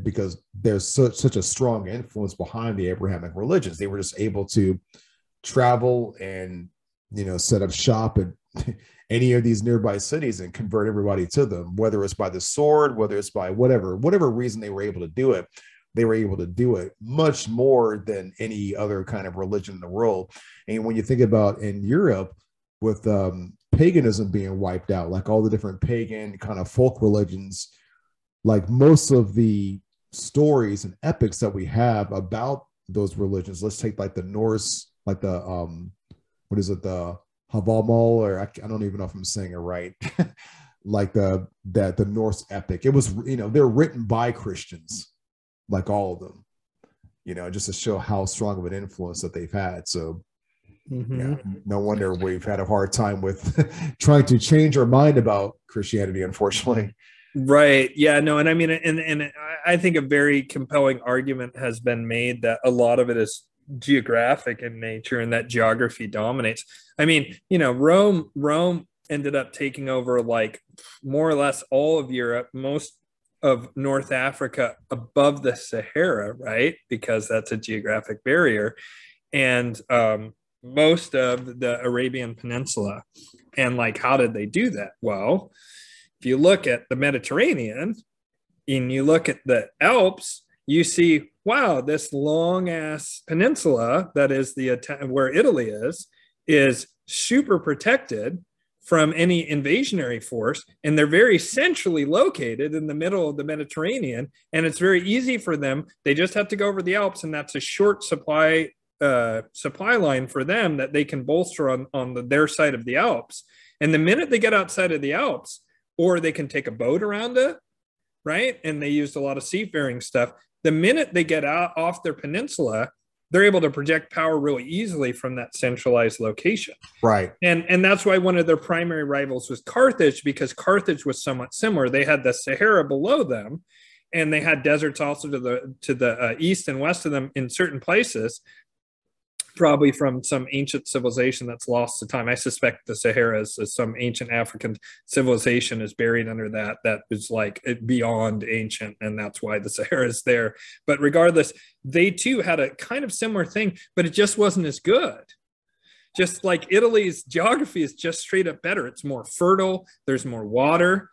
Because there's such a strong influence behind the Abrahamic religions. They were just able to travel and, you know, set up shop in any of these nearby cities and convert everybody to them, whether it's by the sword, whether it's by whatever reason they were able to do it. They were able to do it much more than any other kind of religion in the world. And when you think about in Europe with paganism being wiped out, like all the different pagan kind of folk religions, like most of the stories and epics that we have about those religions, let's take like the Norse, like the what is it, the Havamal, or I don't even know if I'm saying it right, like the Norse epic. It was, you know, they're written by Christians, like all of them, you know, just to show how strong of an influence that they've had. So yeah, no wonder we've had a hard time with trying to change our mind about Christianity, unfortunately. Right. Yeah, no. And I mean, and I think a very compelling argument has been made that a lot of it is geographic in nature and that geography dominates. I mean, you know, Rome ended up taking over like more or less all of Europe, most of North Africa above the Sahara, right? Because that's a geographic barrier. And most of the Arabian Peninsula. And like, how did they do that? Well, if you look at the Mediterranean and you look at the Alps, you see, wow, this long ass peninsula that is where Italy is super protected from any invasionary force. And they're very centrally located in the middle of the Mediterranean. And it's very easy for them. They just have to go over the Alps, and that's a short supply line for them that they can bolster on their side of the Alps. And the minute they get outside of the Alps, or they can take a boat around it, right? And they used a lot of seafaring stuff. The minute they get out off their peninsula, they're able to project power really easily from that centralized location. Right. And that's why one of their primary rivals was Carthage, because Carthage was somewhat similar. They had the Sahara below them, and they had deserts also to the east and west of them in certain places, probably from some ancient civilization that's lost to time. I suspect the Sahara is some ancient African civilization is buried under that is like beyond ancient, and that's why the Sahara is there. But regardless, they too had a kind of similar thing, but it just wasn't as good. Just like Italy's geography is just straight up better. It's more fertile, there's more water,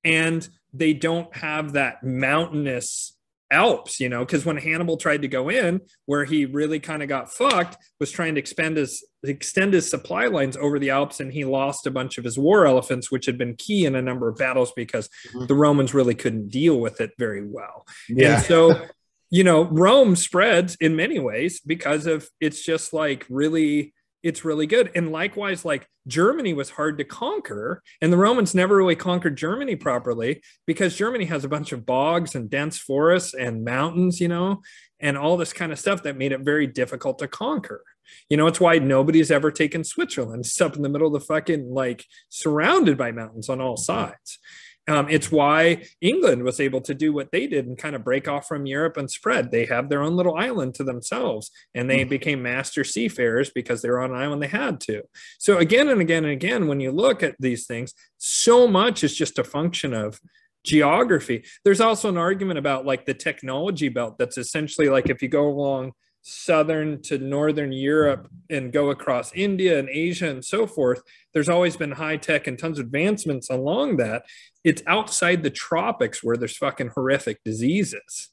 and they don't have that mountainous Alps, you know, because when Hannibal tried to go in, where he really kind of got fucked, was trying to extend his supply lines over the Alps, and he lost a bunch of his war elephants, which had been key in a number of battles because the Romans really couldn't deal with it very well. Yeah. And so, you know, Rome spreads in many ways because of it's just like really, it's really good. And likewise, like Germany was hard to conquer, and the Romans never really conquered Germany properly because Germany has a bunch of bogs and dense forests and mountains, you know, and all this kind of stuff that made it very difficult to conquer. You know, it's why nobody's ever taken Switzerland. It's up in the middle of the fucking, like, surrounded by mountains on all sides. It's why England was able to do what they did and kind of break off from Europe and spread. They have their own little island to themselves, and they became master seafarers because they were on an island they had to. So again and again and again, when you look at these things, so much is just a function of geography. There's also an argument about like the technology belt that's essentially like if you go along southern to northern Europe and go across India and Asia and so forth, there's always been high tech and tons of advancements along that. It's outside the tropics where there's fucking horrific diseases,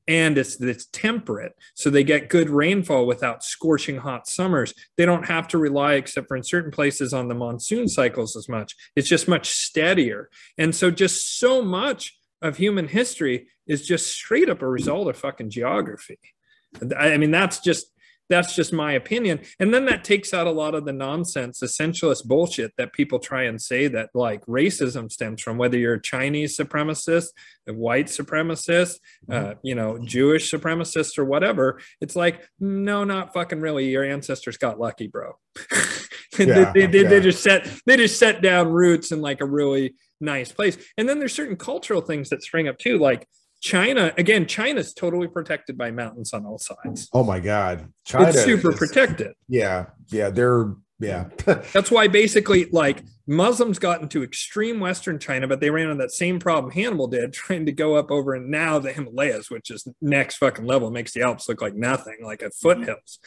and it's temperate, so they get good rainfall without scorching hot summers. They don't have to rely, except for in certain places, on the monsoon cycles as much. It's just much steadier. And so just so much of human history is just straight up a result of fucking geography. I mean, that's just my opinion. And then that takes out a lot of the nonsense, essentialist bullshit that people try and say that like racism stems from, whether you're a Chinese supremacist, a white supremacist, you know, Jewish supremacist or whatever. It's like, no, not fucking really. Your ancestors got lucky, bro. They just set down roots in like a really nice place. And then there's certain cultural things that spring up too, like China, again, China's totally protected by mountains on all sides. Oh my God. China it's super protected. Yeah. Yeah. That's why basically like Muslims got into extreme Western China, but they ran into that same problem Hannibal did, trying to go up over and now the Himalayas, which is next fucking level, makes the Alps look like nothing, like a foothills.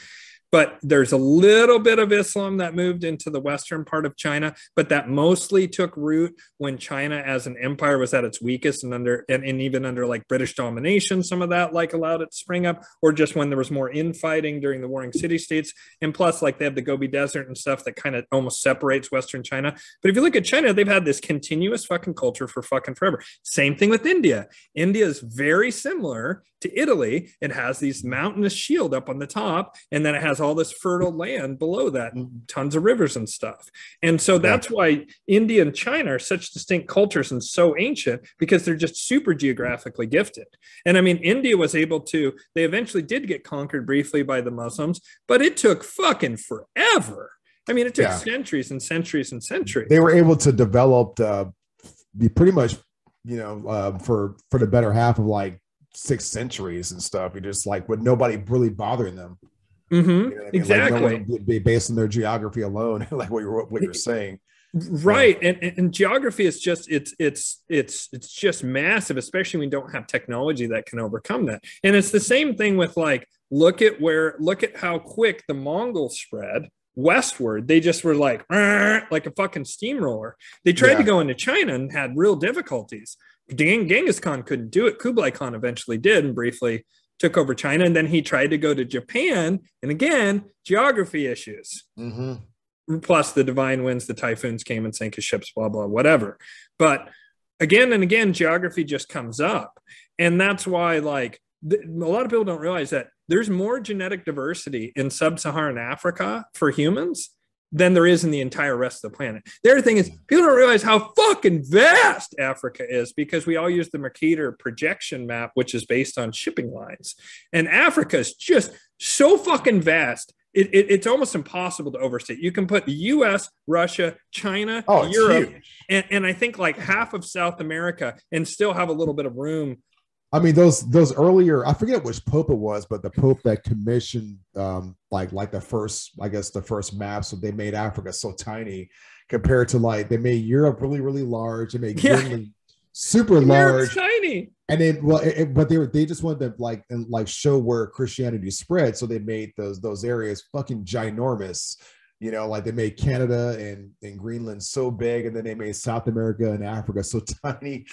But there's a little bit of Islam that moved into the western part of China, but that mostly took root when China as an empire was at its weakest and even under like British domination, some of that like allowed it to spring up, or just when there was more infighting during the warring city-states. And plus, like they have the Gobi Desert and stuff that kind of almost separates Western China. But if you look at China, they've had this continuous fucking culture for fucking forever. Same thing with India. India is very similar to Italy. It has these mountainous shield up on the top, and then it has all this fertile land below that, and tons of rivers and stuff. And so that's why India and China are such distinct cultures and so ancient, because they're just super geographically gifted. And I mean, India was able to, they eventually did get conquered briefly by the Muslims, but it took fucking forever. I mean, it took centuries and centuries and centuries. They were able to develop pretty much, for the better half of like 6 centuries and stuff. You just like with nobody really bothering them. Mm-hmm. You know what I mean? Exactly. Like no one, based on their geography alone, like what you're saying. Right. And geography is just it's just massive, especially when you don't have technology that can overcome that. And it's the same thing with like look at how quick the Mongols spread westward. They just were like a fucking steamroller. They tried to go into China and had real difficulties. Genghis Khan couldn't do it. Kublai Khan eventually did and briefly took over China. And then he tried to go to Japan. And again, geography issues. Mm-hmm. Plus the divine winds, the typhoons came and sank his ships, blah, blah, whatever. But again and again, geography just comes up. And that's why like a lot of people don't realize that there's more genetic diversity in sub-Saharan Africa for humans than there is in the entire rest of the planet. The other thing is people don't realize how fucking vast Africa is, because we all use the Mercator projection map, which is based on shipping lines. And Africa is just so fucking vast. It's almost impossible to overstate. You can put the US, Russia, China, Europe, and I think like half of South America and still have a little bit of room. I mean, those earlier, I forget which pope it was, but the pope that commissioned like the first maps, so they made Africa so tiny compared to like they made Europe really, really large. They made Greenland super large, tiny. And then but they just wanted to like show where Christianity spread, so they made those areas fucking ginormous. Like they made Canada and Greenland so big, and then they made South America and Africa so tiny,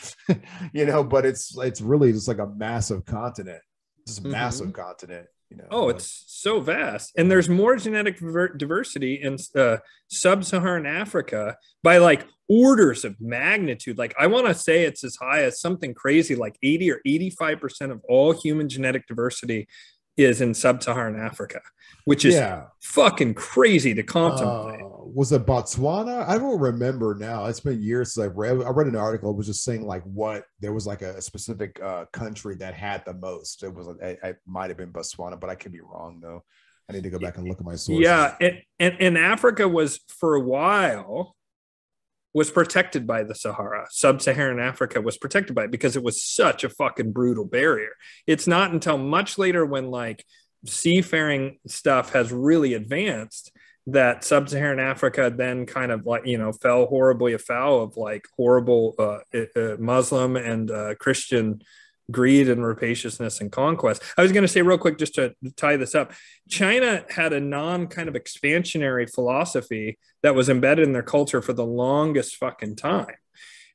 but it's really just like a massive continent, just a massive continent, it's so vast. And there's more genetic diversity in sub-Saharan Africa by like orders of magnitude. Like I want to say it's as high as something crazy, like 80 or 85% of all human genetic diversity is in sub-Saharan Africa, which is fucking crazy to contemplate. Was it Botswana? I don't remember now. It's been years since I read an article. It was just saying like there was like a specific country that had the most. It was it might have been Botswana, but I could be wrong though. I need to go back and look at my sources. Yeah, and Africa was for a while was protected by the Sahara. Sub-Saharan Africa was protected by it because it was such a fucking brutal barrier. It's not until much later when like seafaring stuff has really advanced that Sub-Saharan Africa then kind of like, fell horribly afoul of like horrible Muslim and Christian greed and rapaciousness and conquest. I was going to say real quick, just to tie this up, China had a kind of expansionary philosophy that was embedded in their culture for the longest fucking time.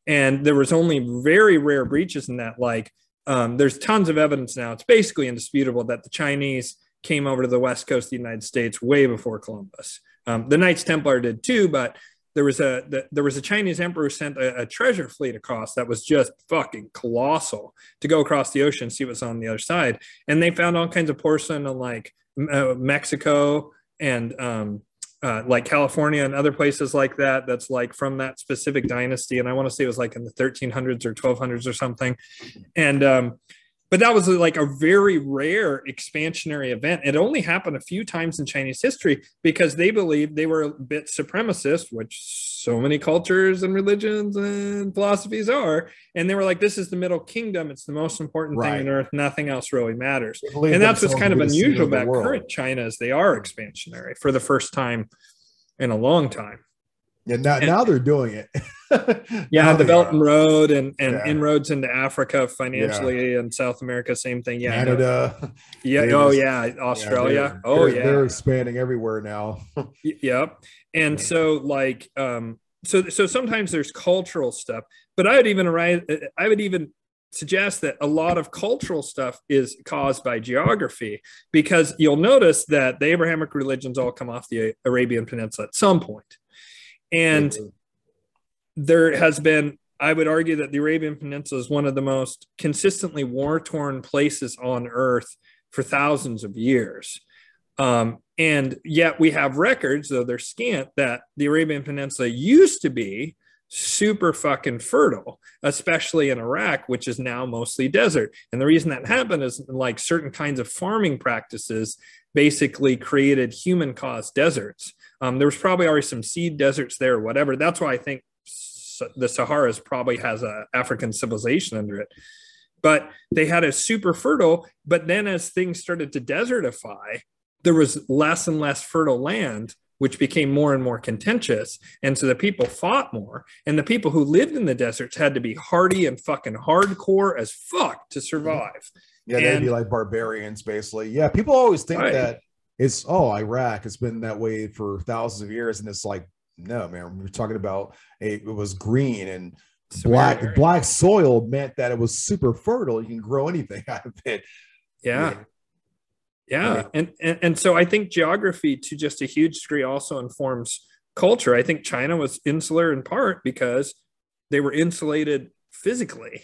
And there was only very rare breaches in that. Like there's tons of evidence now. It's basically indisputable that the Chinese came over to the West Coast of the United States way before Columbus. The Knights Templar did too, but there was a Chinese emperor who sent a treasure fleet across that was just fucking colossal to go across the ocean, see what's on the other side. And they found all kinds of porcelain in like Mexico and like California and other places like that. That's like from that specific dynasty. And I want to say it was like in the 1300s or 1200s or something. And, but that was like a very rare expansionary event. It only happened a few times in Chinese history because they believed they were a bit supremacist, which so many cultures and religions and philosophies are. And they were like, this is the middle kingdom. It's the most important thing on earth. Nothing else really matters. And that's what's kind of unusual about current China, is they are expansionary for the first time in a long time. Yeah, now they're doing it. Yeah, the Belt and Road and inroads into Africa financially, and South America, same thing. Yeah, Canada. Australia. They're expanding everywhere now. Yep. And so like so sometimes there's cultural stuff, but I would even suggest that a lot of cultural stuff is caused by geography, because you'll notice that the Abrahamic religions all come off the Arabian Peninsula at some point. And there has been, I would argue that the Arabian Peninsula is one of the most consistently war-torn places on earth for thousands of years. And yet we have records, though they're scant, that the Arabian Peninsula used to be super fucking fertile, especially in Iraq, which is now mostly desert. And the reason that happened is like certain kinds of farming practices basically created human-caused deserts. There was probably already some seed deserts there or whatever. That's why I think the Sahara probably has an African civilization under it. But they had a super fertile, but then as things started to desertify, there was less and less fertile land, which became more and more contentious. And so the people fought more. And the people who lived in the deserts had to be hardy and fucking hardcore as fuck to survive. Yeah, they'd be like barbarians, basically. Yeah, people always think that it's, Iraq, it's been that way for thousands of years. And it's like, no, man, we're talking about it was green and black soil meant that it was super fertile. You can grow anything out of it. Yeah. And so I think geography to just a huge degree also informs culture. I think China was insular in part because they were insulated physically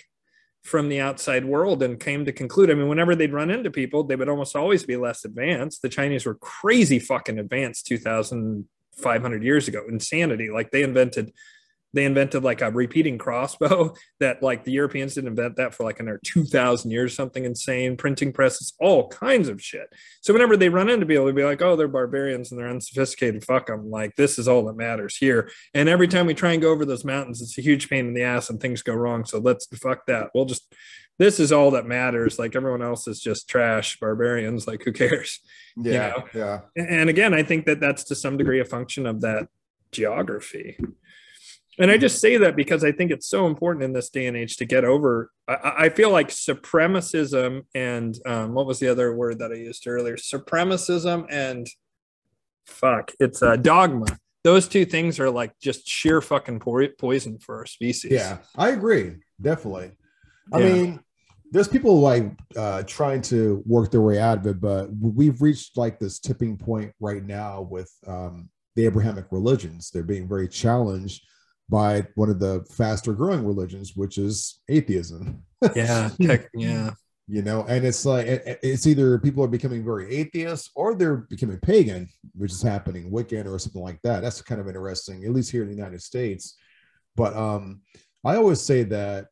from the outside world and came to conclude, I mean, whenever they'd run into people, they would almost always be less advanced. The Chinese were crazy fucking advanced 2,500 years ago. Insanity. Like they invented like a repeating crossbow that like the Europeans didn't invent that for like another 2,000 years, something insane, printing presses, all kinds of shit. So whenever they run into people, they'd be like, oh, they're barbarians and they're unsophisticated. Fuck them. Like, this is all that matters here. And every time we try and go over those mountains, it's a huge pain in the ass and things go wrong. So let's fuck that. This is all that matters. Like everyone else is just trash, barbarians. Like who cares? Yeah. Yeah. And again, I think that that's to some degree a function of that geography. And I just say that because I think it's so important in this day and age to get over. I feel like supremacism and what was the other word that I used earlier? Supremacism and it's dogma. Those two things are like just sheer fucking poison for our species. Yeah, I agree. Definitely. I mean, there's people like trying to work their way out of it, but we've reached like this tipping point right now with the Abrahamic religions. They're being very challenged by one of the faster growing religions, which is atheism. Yeah. You know, and it's like, it's either people are becoming very atheist or they're becoming pagan, which is happening, Wiccan or something like that. That's kind of interesting, at least here in the United States. But I always say that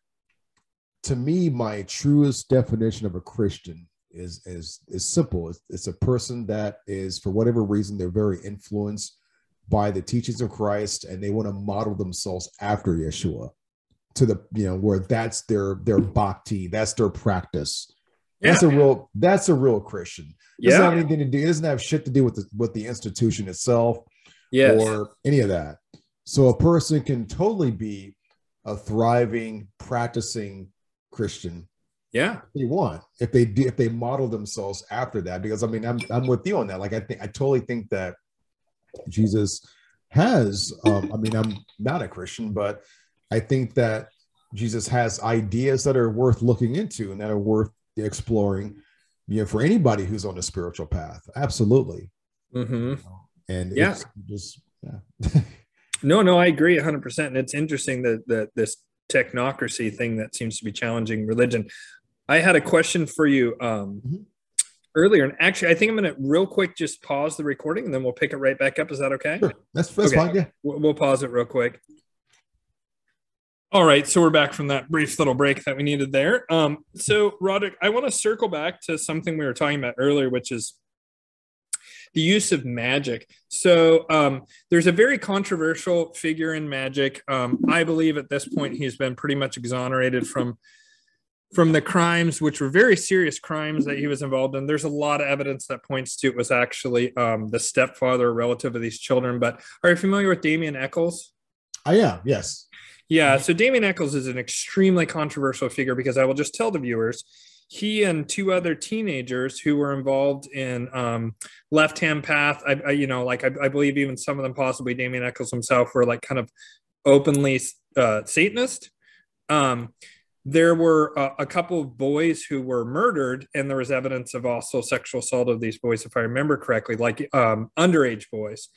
to me, my truest definition of a Christian is simple. It's a person that is, for whatever reason, they're very influenced by the teachings of Christ, and they want to model themselves after Yeshua to the, where that's their bhakti, that's their practice. That's a real Christian. It doesn't have anything to do, it doesn't have shit to do with the institution itself or any of that. So a person can totally be a thriving, practicing Christian. Yeah. If they model themselves after that, because I mean, I'm with you on that. Like, I totally think that Jesus has, I mean, I'm not a Christian, but I think that Jesus has ideas that are worth looking into and that are worth exploring, for anybody who's on a spiritual path. Absolutely. Mm-hmm. And it's just, No, I agree 100%. And it's interesting that this technocracy thing that seems to be challenging religion. I had a question for you earlier, and actually, I think I'm going to real quick just pause the recording, and then we'll pick it right back up. Is that okay? Sure. That's fine. Yeah, we'll pause it real quick. All right, so we're back from that brief little break that we needed there. So, Rodrick, I want to circle back to something we were talking about earlier, which is the use of magic. So there's a very controversial figure in magic. I believe at this point he's been pretty much exonerated from the crimes, which were very serious crimes that he was involved in. There's a lot of evidence that points to it was actually the stepfather or relative of these children. But are you familiar with Damien Echols? I am, yes. Yeah, so Damien Echols is an extremely controversial figure because I will just tell the viewers, he and two other teenagers who were involved in left-hand path, I believe even some of them, possibly Damien Echols himself, were like kind of openly Satanist. There were a couple of boys who were murdered, and there was evidence of also sexual assault of these boys, if I remember correctly, like underage boys.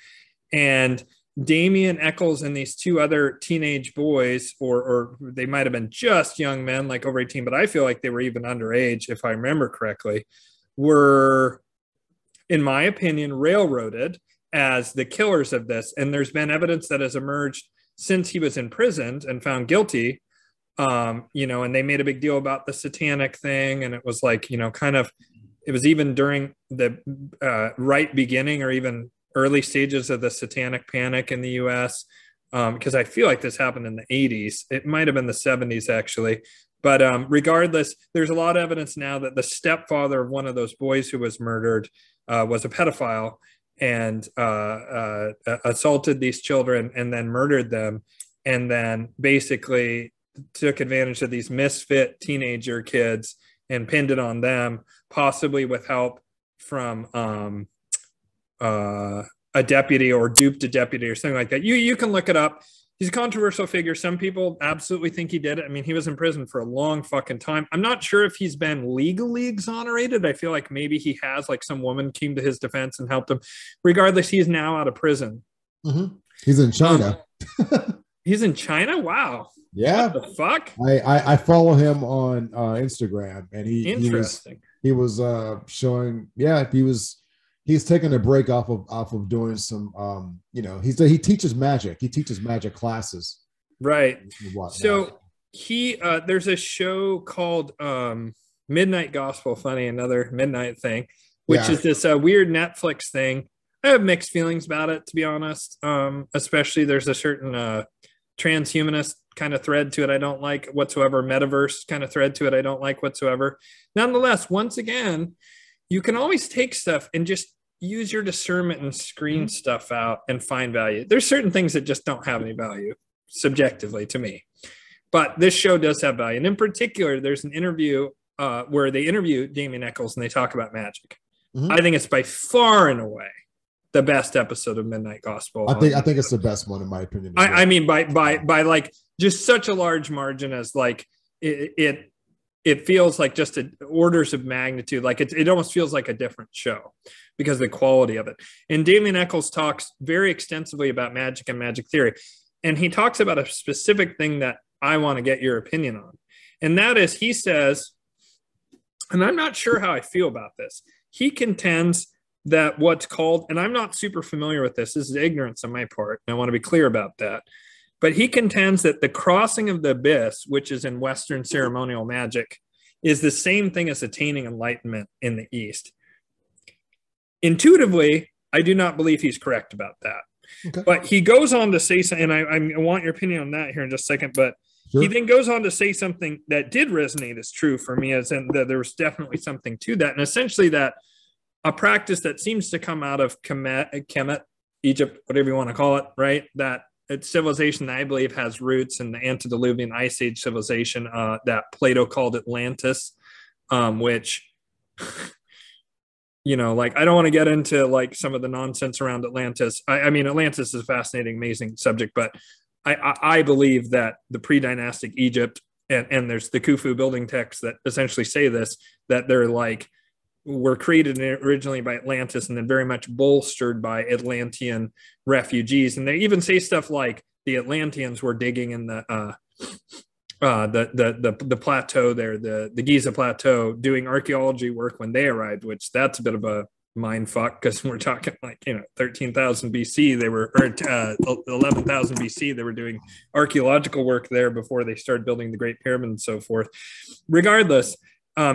And Damien Echols and these two other teenage boys, or they might have been just young men, like over 18, but I feel like they were even underage, if I remember correctly, were, in my opinion, railroaded as the killers of this. And there's been evidence that has emerged since he was imprisoned and found guilty, and they made a big deal about the satanic thing. And it was like, it was even during the right beginning or even early stages of the satanic panic in the US, because I feel like this happened in the 80s. It might have been the 70s, actually. But regardless, there's a lot of evidence now that the stepfather of one of those boys who was murdered was a pedophile and assaulted these children and then murdered them, and then basically took advantage of these misfit teenager kids and pinned it on them, possibly with help from a deputy, or duped a deputy or something like that. You can look it up. He's a controversial figure. Some people absolutely think he did it. I mean, he was in prison for a long fucking time. I'm not sure if he's been legally exonerated. I feel like maybe he has, like some woman came to his defense and helped him. Regardless, he's now out of prison. Mm-hmm. He's in China. He's in China? Wow. Yeah. What the fuck? I follow him on Instagram, and he was showing, he's taking a break off of doing some he teaches magic. He teaches magic classes. Right. So there's a show called Midnight Gospel, funny, another midnight thing, which is this weird Netflix thing. I have mixed feelings about it, to be honest. Especially there's a certain transhumanist kind of thread to it I don't like whatsoever. Metaverse kind of thread to it I don't like whatsoever. Nonetheless, once again, you can always take stuff and just use your discernment and screen stuff out and find value. There's certain things that just don't have any value subjectively to me, but this show does have value. And in particular, there's an interview where they interview Damien Echols and they talk about magic. Mm-hmm. I think it's by far and away the best episode of Midnight Gospel. I think it's the best one, in my opinion. I mean, by like just such a large margin as like it feels like just orders of magnitude. Like it almost feels like a different show because of the quality of it. And Damien Echols talks very extensively about magic and magic theory. And he talks about a specific thing that I want to get your opinion on. And that is, he says, and I'm not sure how I feel about this. He contends that what's called, and I'm not super familiar with this is ignorance on my part, and I want to be clear about that. But he contends that the crossing of the abyss, which is in Western ceremonial magic, is the same thing as attaining enlightenment in the East. Intuitively, I do not believe he's correct about that. Okay. But he goes on to say something, and I want your opinion on that here in just a second, but sure. He then goes on to say something that did resonate as true for me, as in that there was definitely something to that. And essentially that a practice that seems to come out of Kemet, Egypt, whatever you want to call it, right? That it's civilization that I believe has roots in the antediluvian Ice Age civilization that Plato called Atlantis, which, like, I don't want to get into like some of the nonsense around Atlantis. I mean, Atlantis is a fascinating, amazing subject, but I believe that the pre-dynastic Egypt, and there's the Khufu building texts that essentially say this, that they're like, were created originally by Atlantis and then very much bolstered by Atlantean refugees. And they even say stuff like the Atlanteans were digging in the plateau there, the Giza plateau, doing archaeology work when they arrived, which that's a bit of a mind fuck, because we're talking like 13,000 BC they were, or 11,000 BC they were doing archaeological work there before they started building the Great Pyramid and so forth. Regardless,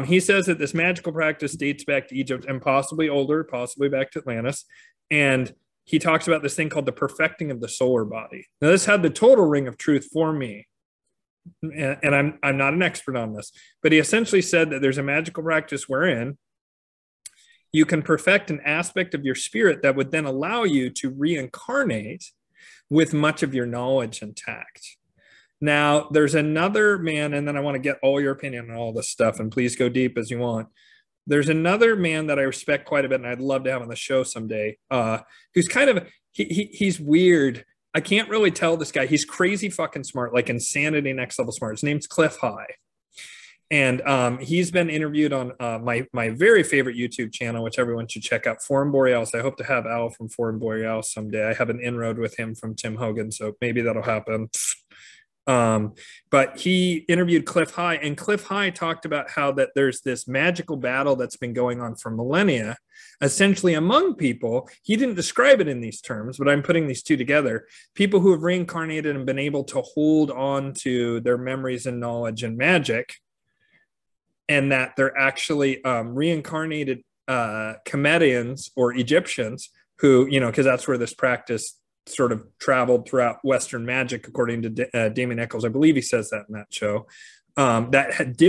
He says that this magical practice dates back to Egypt and possibly older, possibly back to Atlantis. And he talks about this thing called the perfecting of the solar body. Now, this had the total ring of truth for me. And I'm not an expert on this, but he essentially said that there's a magical practice wherein you can perfect an aspect of your spirit that would then allow you to reincarnate with much of your knowledge intact. Now, there's another man, and then I want to get all your opinion on all this stuff, and please go deep as you want. There's another man that I respect quite a bit, and I'd love to have on the show someday, who's kind of, he's weird. I can't really tell this guy. He's crazy fucking smart, like insanity next level smart. His name's Cliff High. And he's been interviewed on my very favorite YouTube channel, which everyone should check out, Forum Borealis. I hope to have Al from Forum Borealis someday. I have an inroad with him from Tim Hogan, so maybe that'll happen. But he interviewed Cliff High, and Cliff High talked about how that there's this magical battle that's been going on for millennia, essentially among people. He didn't describe it in these terms, but I'm putting these two together. People who have reincarnated and been able to hold on to their memories and knowledge and magic, and that they're actually reincarnated Comedians or Egyptians who, you know, because that's where this practice sort of traveled throughout Western magic, according to Damien Echols. I believe he says that in that show,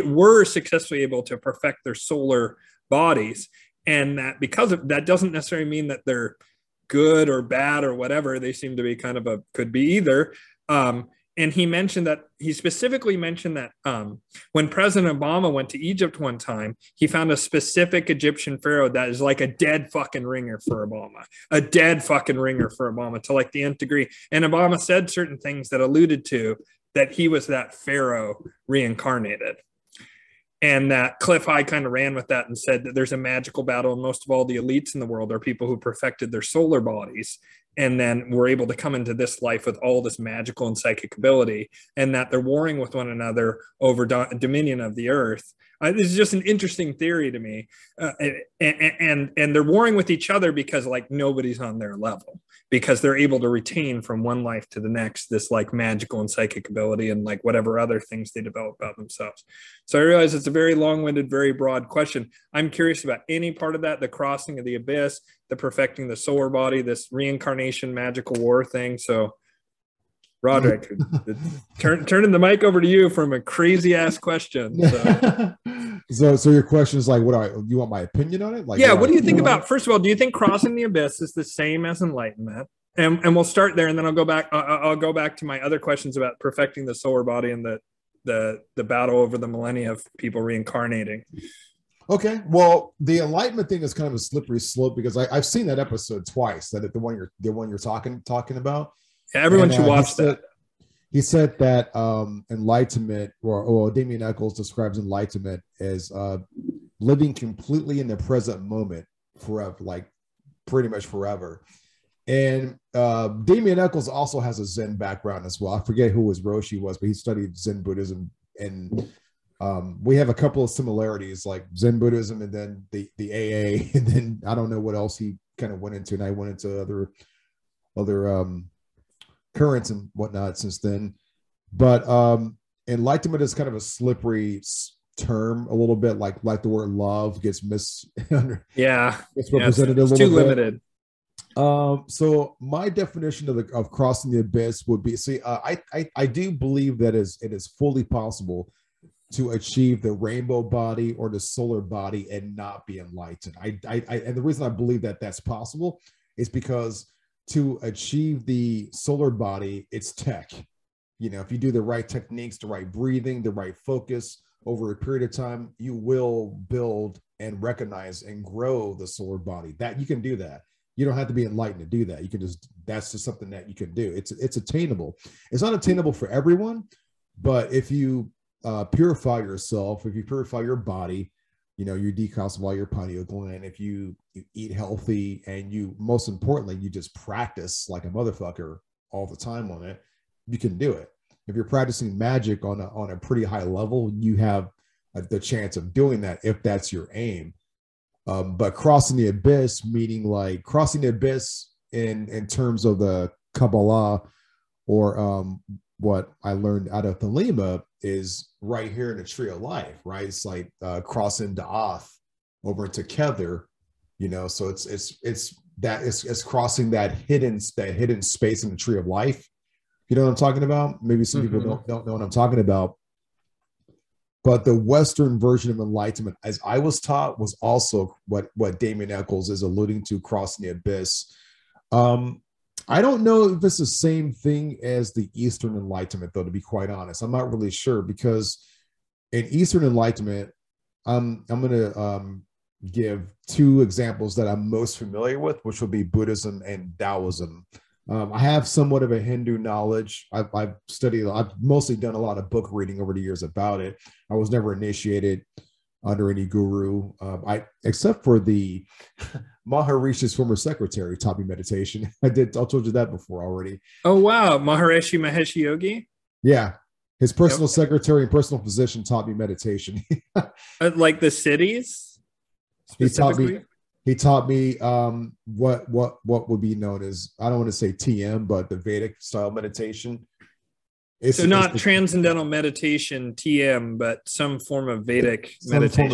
were successfully able to perfect their solar bodies. And that because of that doesn't necessarily mean that they're good or bad or whatever. They seem to be kind of could be either. And he specifically mentioned that when President Obama went to Egypt one time, he found a specific Egyptian pharaoh that is like a dead fucking ringer for Obama, to like the nth degree. And Obama said certain things that alluded to that he was that pharaoh reincarnated. And that Cliff High kind of ran with that and said that there's a magical battle, and most of all the elites in the world are people who perfected their solar bodies and then were able to come into this life with all this magical and psychic ability, and that they're warring with one another over dominion of the earth. This is just an interesting theory to me. And they're warring with each other because like nobody's on their level, because they're able to retain from one life to the next this like magical and psychic ability and like whatever other things they develop about themselves. So I realize it's a very long-winded, very broad question. I'm curious about any part of that, the crossing of the abyss, the perfecting the solar body, this reincarnation magical war thing. So Rodrick, turning the mic over to you from a crazy ass question. So your question is like, you want my opinion on it? Like, yeah, what do you think about? First of all, do you think crossing the abyss is the same as enlightenment? And we'll start there, and then I'll go back. I'll go back to my other questions about perfecting the solar body and the battle over the millennia of people reincarnating. Okay, well, the enlightenment thing is kind of a slippery slope because I've seen that episode twice. That the one you're talking about. Yeah, everyone should watch that. He said that enlightenment, or Damien Echols describes enlightenment as living completely in the present moment forever, like pretty much forever. And Damien Echols also has a Zen background as well. I forget who his Roshi was, but he studied Zen Buddhism, and we have a couple of similarities, like Zen Buddhism, and then the AA, and then I don't know what else he kind of went into, and I went into other currents and whatnot since then. But enlightenment is kind of a slippery term, a little bit like the word love gets misrepresented a little bit. Too limited. So my definition of crossing the abyss would be, I do believe that it is fully possible to achieve the rainbow body or the solar body and not be enlightened. And the reason I believe that that's possible is because to achieve the solar body, it's tech. You know, if you do the right techniques, the right breathing, the right focus over a period of time, you will build and recognize and grow the solar body. That you can do that. You don't have to be enlightened to do that. You can that's just something that you can do. It's attainable. It's not attainable for everyone, but if you purify yourself, if you purify your body, you know, you decalcify your pineal gland, if you eat healthy, and you, most importantly, you just practice like a motherfucker all the time on it, you can do it. If you're practicing magic on a pretty high level, you have the chance of doing that if that's your aim. But crossing the abyss, meaning like crossing the abyss in terms of the Kabbalah or what I learned out of the llama is right here in the tree of life, right? It's like crossing the off over to Kether, you know. So it's crossing that hidden space in the tree of life. You know what I'm talking about? Maybe some people don't know what I'm talking about. But the Western version of enlightenment, as I was taught, was also what Damien Echols is alluding to, crossing the abyss. I don't know if it's the same thing as the Eastern Enlightenment, though, to be quite honest. I'm not really sure, because in Eastern Enlightenment, I'm going to give two examples that I'm most familiar with, which will be Buddhism and Taoism. I have somewhat of a Hindu knowledge. I've mostly done a lot of book reading over the years about it. I was never initiated under any guru, except for the Maharishi's former secretary taught me meditation. I told you that before already. Oh, wow. Maharishi Mahesh Yogi? Yeah. His personal secretary and personal physician taught me meditation. Like the cities? He taught me what would be known as, I don't want to say TM, but the Vedic style meditation. So not transcendental meditation, TM, but some form of Vedic meditation.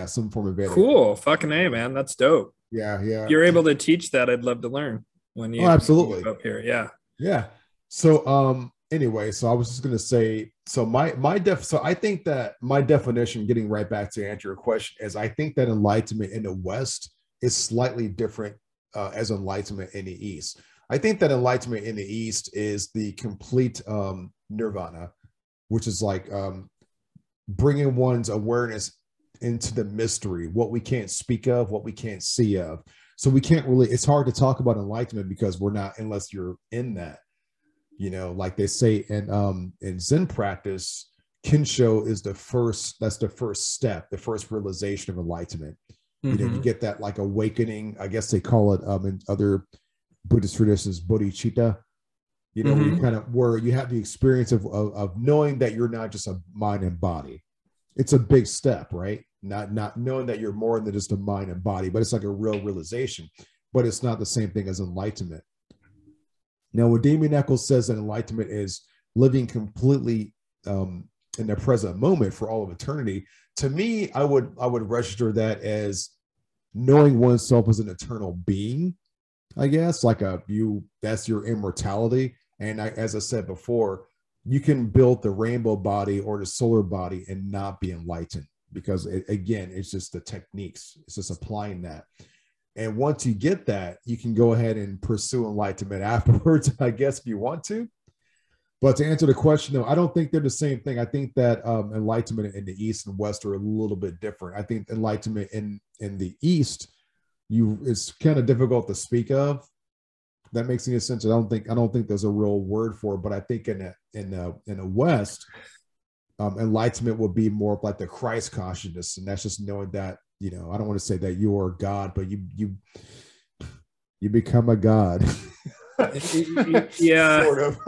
Some form of Vedic. Cool. Fucking A, man. That's dope. Yeah. If you're able to teach that, I'd love to learn when you absolutely up here. Yeah. Yeah. So anyway, so I was just gonna say, so I think that my definition, getting right back to answer your question, is I think that enlightenment in the West is slightly different as enlightenment in the East. I think that enlightenment in the East is the complete nirvana, which is like bringing one's awareness into the mystery, what we can't speak of, what we can't see of. So we can't really, it's hard to talk about enlightenment because we're not, unless you're in that, you know, like they say in Zen practice, Kinsho is the first step, the first realization of enlightenment. You know, you get that like awakening, I guess they call it in other Buddhist traditions, bodhicitta, you know, where you have the experience of knowing that you're not just a mind and body. It's a big step, right? Not knowing that you're more than just a mind and body, but it's like a real realization, but it's not the same thing as enlightenment. Now, when Damien Echols says that enlightenment is living completely in the present moment for all of eternity, to me, I would register that as knowing oneself as an eternal being, I guess, like that's your immortality. And as I said before, you can build the rainbow body or the solar body and not be enlightened, because it's just the techniques. It's just applying that. And once you get that, you can go ahead and pursue enlightenment afterwards, I guess, if you want to. But to answer the question, though, I don't think they're the same thing. I think that enlightenment in the East and West are a little bit different. I think enlightenment in the East, it's kind of difficult to speak of. That makes any sense. I don't think there's a real word for it. But I think in the West, enlightenment will be more like the Christ consciousness, and that's just knowing that, you know, I don't want to say that you are God, but you become a God. Yeah. Sort of.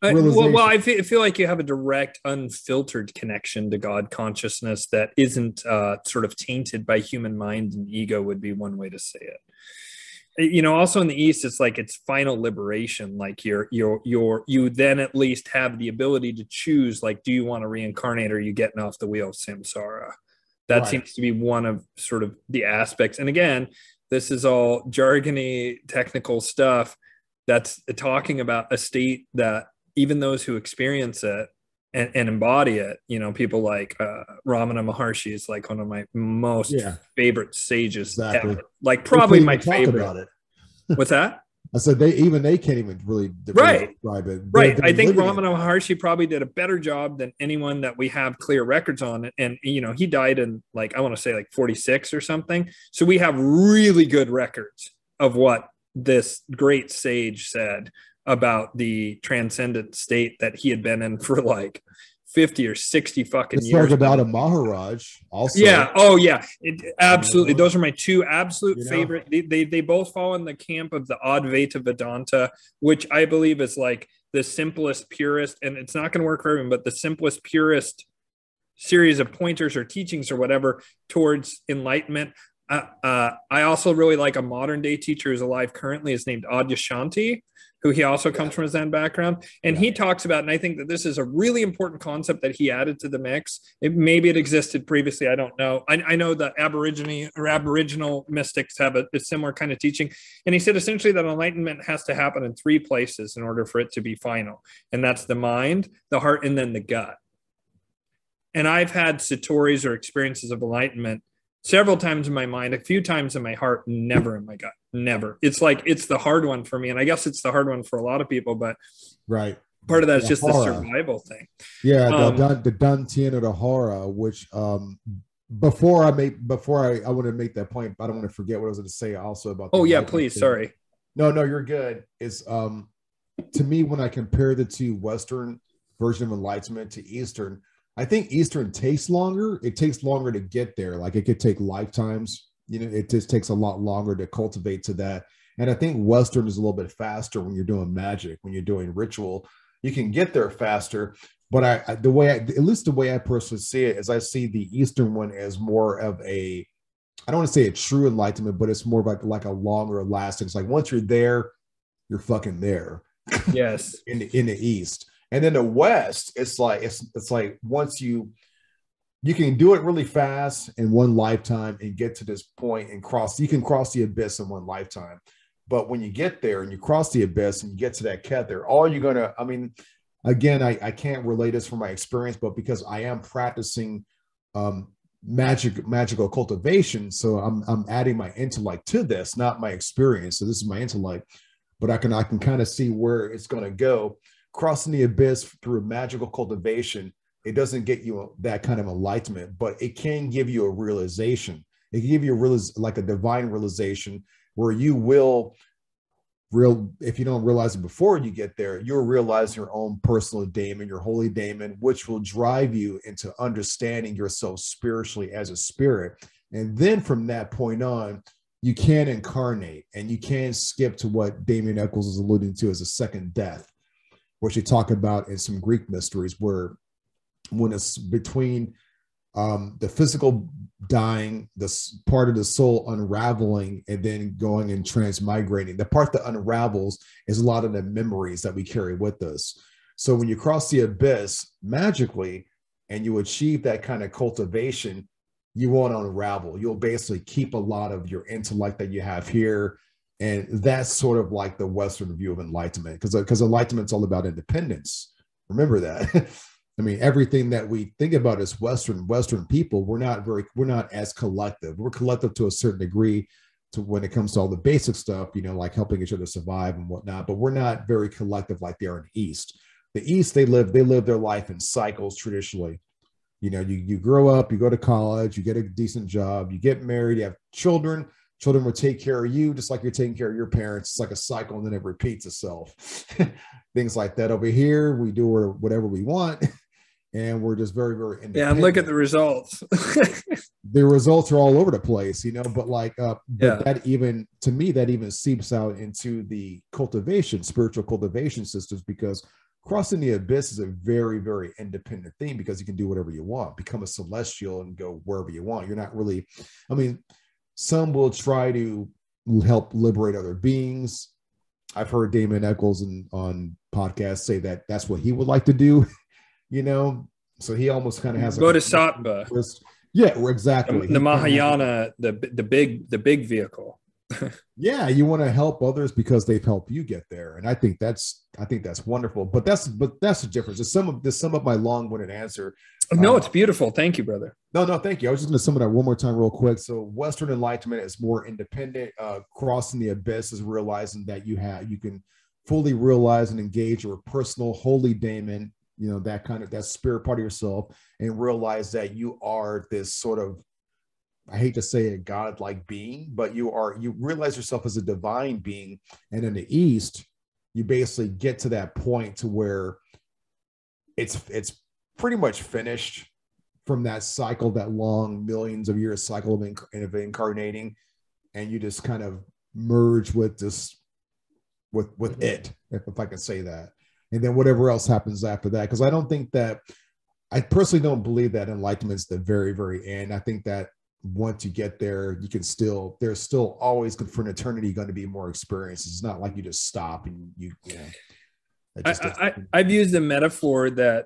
Well, I feel like you have a direct, unfiltered connection to God consciousness that isn't sort of tainted by human mind and ego, would be one way to say it. You know, also in the East, it's like it's final liberation. Like you then at least have the ability to choose, like, do you want to reincarnate, or are you getting off the wheel of samsara? That seems to be one of sort of the aspects. And again, this is all jargony, technical stuff that's talking about a state that even those who experience it and embody it, you know, people like Ramana Maharshi is like one of my most favorite sages ever. Like probably my favorite. About it. What's that? I said they can't even really describe it. Right. I think Ramana Maharshi probably did a better job than anyone that we have clear records on. And, you know, he died in like, I want to say like 46 or something. So we have really good records of what this great sage said about the transcendent state that he had been in for like 50 or 60 fucking years. Talk about a Maharaj also. Yeah. Oh yeah. Absolutely. Those are my two absolute favorite. They both fall in the camp of the Advaita Vedanta, which I believe is like the simplest, purest, and it's not going to work for everyone, but the simplest, purest series of pointers or teachings or whatever towards enlightenment. I also really like a modern day teacher who's alive currently is named Adyashanti, who he also comes from a Zen background. And he talks about, and I think that this is a really important concept that he added to the mix. Maybe it existed previously. I don't know. I know that Aboriginal mystics have a similar kind of teaching. And he said essentially that enlightenment has to happen in three places in order for it to be final. And that's the mind, the heart, and then the gut. And I've had satori's or experiences of enlightenment several times in my mind, a few times in my heart, never in my gut. Never. It's like, it's the hard one for me. And I guess it's the hard one for a lot of people, but right. Part of that is just the survival thing. Yeah, the Dantian or the Hora, which before I want to make that point, but I don't want to forget what I was going to say also about. Oh yeah, please. Thing. Sorry. No, you're good. It's to me, when I compare the two Western version of enlightenment to Eastern, I think Eastern takes longer. It takes longer to get there. Like it could take lifetimes. You know, it just takes a lot longer to cultivate to that. And I think Western is a little bit faster when you're doing magic, when you're doing ritual. You can get there faster. But at least the way I personally see it is I see the Eastern one as more of a, I don't want to say a true enlightenment, but it's more like a longer lasting. It's like once you're there, you're fucking there. Yes. in the East. And then the West, it's like once you can do it really fast in one lifetime and get to this point and you can cross the abyss in one lifetime. But when you get there and you cross the abyss and you get to that kether, all you're going to, I mean, again, I can't relate this from my experience, but because I am practicing magical cultivation, so I'm adding my intellect to this, not my experience. So this is my intellect, but I can kind of see where it's going to go. Crossing the abyss through magical cultivation, it doesn't get you that kind of enlightenment, but it can give you a realization. It can give you like a divine realization where you will if you don't realize it before you get there, you'll realize your own personal daemon, your holy daemon, which will drive you into understanding yourself spiritually as a spirit. And then from that point on, you can incarnate and you can skip to what Damien Echols is alluding to as a second death, which you talk about in some Greek mysteries, where when it's between the physical dying, this part of the soul unraveling, and then going and transmigrating. The part that unravels is a lot of the memories that we carry with us. So when you cross the abyss magically and you achieve that kind of cultivation, you won't unravel. You'll basically keep a lot of your intellect that you have here. And that's sort of like the Western view of enlightenment, because enlightenment's all about independence. Remember that. I mean, everything that we think about as Western people, we're not as collective. We're collective to a certain degree to when it comes to all the basic stuff, you know, like helping each other survive and whatnot, but we're not very collective like they are in the East. The East, they live their life in cycles traditionally. You know, you grow up, you go to college, you get a decent job, you get married, you have children. Children will take care of you just like you're taking care of your parents. It's like a cycle and then it repeats itself. Things like that. Over here, we do whatever we want. And we're just very, very independent. Yeah, and look at the results. The results are all over the place, you know, but that even, to me, that even seeps out into the spiritual cultivation systems, because crossing the abyss is a very, very independent thing, because you can do whatever you want, become a celestial and go wherever you want. You're not really, I mean, some will try to help liberate other beings. I've heard Damien Echols on podcasts say that that's what he would like to do. You know, so he almost kind of has Bodhisattva. Yeah, exactly. The Mahayana, the big vehicle. Yeah, you want to help others because they've helped you get there, and I think that's wonderful. But that's the difference. To sum up my long-winded answer. No, it's beautiful. Thank you, brother. No, thank you. I was just going to sum it up one more time real quick. So Western enlightenment is more independent. Crossing the abyss is realizing that you can fully realize and engage your personal holy daemon, you know, that spirit part of yourself, and realize that you are this sort of, I hate to say a godlike being, but you realize yourself as a divine being. And in the East, you basically get to that point to where it's pretty much finished from that cycle, that long millions of years cycle of incarnating. And you just kind of merge with this, with it, if I can say that. And then whatever else happens after that, because I personally don't believe that enlightenment's the very, very end. I think that once you get there, you can still, there's still always for an eternity going to be more experiences. It's not like you just stop and you know. I've used a metaphor that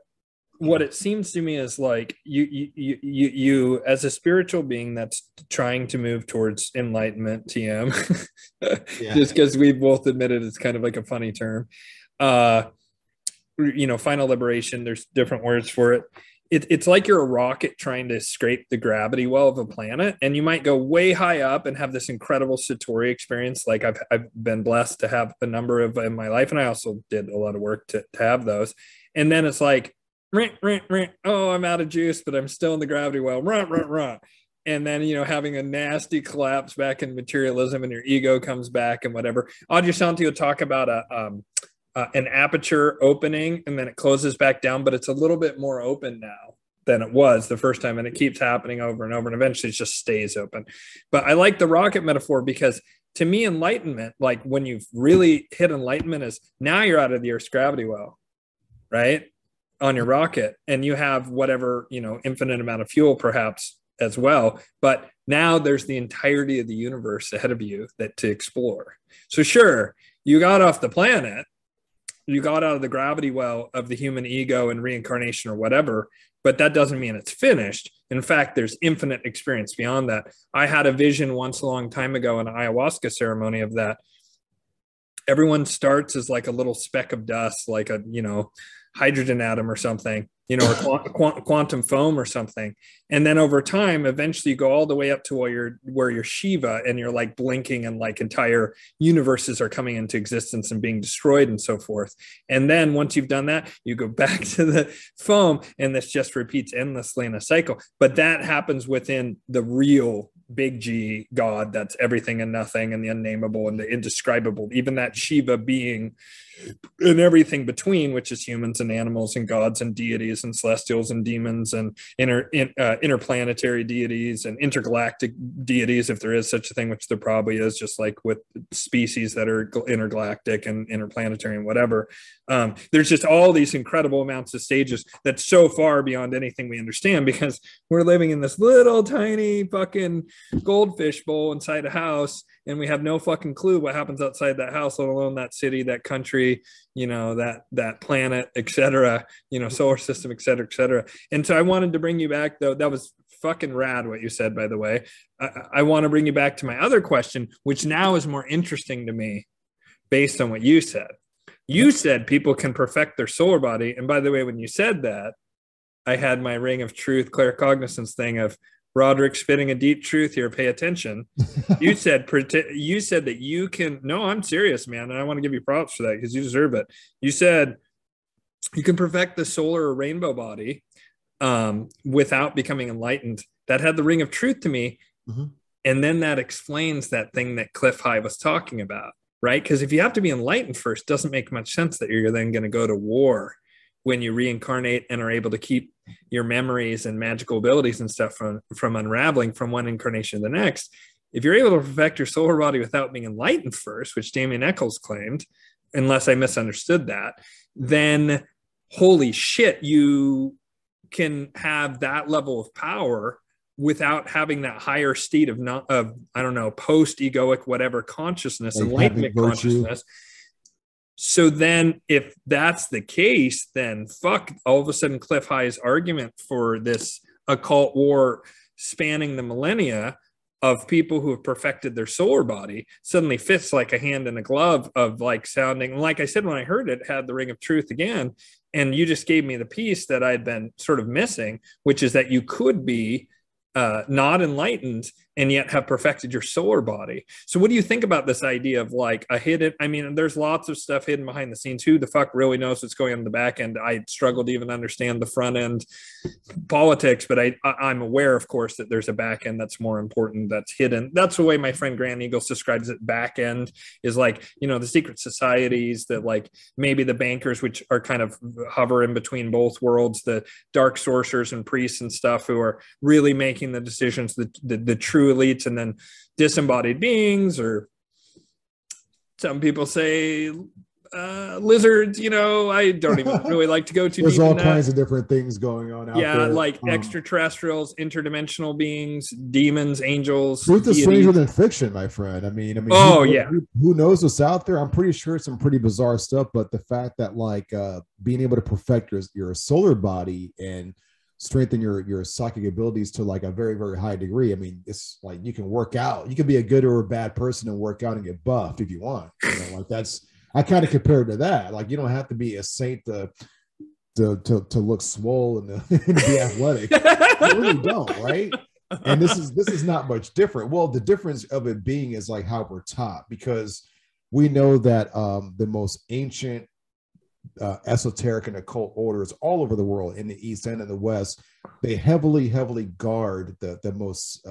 what it seems to me is like you as a spiritual being that's trying to move towards enlightenment, TM, just because we both admitted it's kind of like a funny term. You know, final liberation, there's different words for it. It's like you're a rocket trying to scrape the gravity well of a planet, and you might go way high up and have this incredible Satori experience. Like I've been blessed to have a number of in my life, and I also did a lot of work to have those. And then it's like, oh, I'm out of juice, but I'm still in the gravity well. And then, you know, having a nasty collapse back in materialism, and your ego comes back and whatever. Adyashanti will talk about an aperture opening, and then it closes back down, but it's a little bit more open now than it was the first time, and it keeps happening over and over, and eventually it just stays open. But I like the rocket metaphor, because to me, enlightenment, like when you've really hit enlightenment, is now you're out of the Earth's gravity well, right, on your rocket, and you have whatever, you know, infinite amount of fuel perhaps as well, but now there's the entirety of the universe ahead of you that to explore. So sure, you got off the planet, you got out of the gravity well of the human ego and reincarnation or whatever, but that doesn't mean it's finished. In fact, there's infinite experience beyond that. I had a vision once a long time ago in an ayahuasca ceremony of that. Everyone starts as like a little speck of dust, like a, you know, hydrogen atom or something, you know, or quantum foam or something. And then over time, eventually you go all the way up to where you're Shiva, and you're like blinking, and like entire universes are coming into existence and being destroyed and so forth. And then once you've done that, you go back to the foam, and this just repeats endlessly in a cycle. But that happens within the real big G God that's everything and nothing, and the unnameable and the indescribable, even that Shiva being and everything between, which is humans and animals and gods and deities and celestials and demons and interplanetary deities and intergalactic deities, if there is such a thing, which there probably is, just like with species that are intergalactic and interplanetary and whatever. There's just all these incredible amounts of stages that's so far beyond anything we understand, because we're living in this little tiny fucking goldfish bowl inside a house, and we have no fucking clue what happens outside that house, let alone that city, that country, you know, that planet, etc., you know, solar system, etc., etc. And so I wanted to bring you back, though. That was fucking rad what you said, by the way. I want to bring you back to my other question, which now is more interesting to me based on what you said. You said people can perfect their solar body. And by the way, when you said that, I had my ring of truth claircognizance thing of Rodrick spitting a deep truth here. Pay attention. You said that you can. No, I'm serious, man, and I want to give you props for that, because you deserve it. You said you can perfect the solar or rainbow body without becoming enlightened. That had the ring of truth to me, and then that explains that thing that Cliff High was talking about, right? Because if you have to be enlightened first, it doesn't make much sense that you're then going to go to war when you reincarnate and are able to keep your memories and magical abilities and stuff from unraveling from one incarnation to the next. If you're able to perfect your solar body without being enlightened first, which Damien Echols claimed, unless I misunderstood that, then holy shit, you can have that level of power without having that higher state of I don't know, post-egoic, whatever consciousness, like enlightenment consciousness. So then if that's the case, then fuck, all of a sudden Cliff High's argument for this occult war spanning the millennia of people who have perfected their solar body suddenly fits like a hand in a glove of like sounding. Like I said, when I heard it, had the ring of truth again. And you just gave me the piece that I'd been sort of missing, which is that you could be not enlightened and yet have perfected your solar body. So what do you think about this idea of like a hidden, I mean, there's lots of stuff hidden behind the scenes. Who the fuck really knows what's going on in the back end? I struggle to even understand the front end politics, but I'm aware, of course, that there's a back end that's more important, that's hidden. That's the way my friend Grant Eagles describes it. Back end is like, you know, the secret societies that like maybe the bankers, which are kind of hover in between both worlds, the dark sorcerers and priests and stuff who are really making the decisions, the true elites, and then disembodied beings, or some people say lizards, I don't even really like to go too There's deep all in that. kinds of different things going on out there. Like extraterrestrials, interdimensional beings, demons, angels. Truth is stranger than fiction, my friend. I mean, who knows what's out there? I'm pretty sure it's some pretty bizarre stuff, but the fact that being able to perfect your solar body and strengthen your psychic abilities to like a very, very high degree. I mean, it's like you can work out. You can be a good or a bad person and work out and get buffed if you want. I kind of compare it to that. Like, you don't have to be a saint to look swole and be athletic. You really don't, right? And this is not much different. Well, the difference of it being is like how we're taught, because we know that the most ancient esoteric and occult orders all over the world, in the East and in the West, they heavily guard the most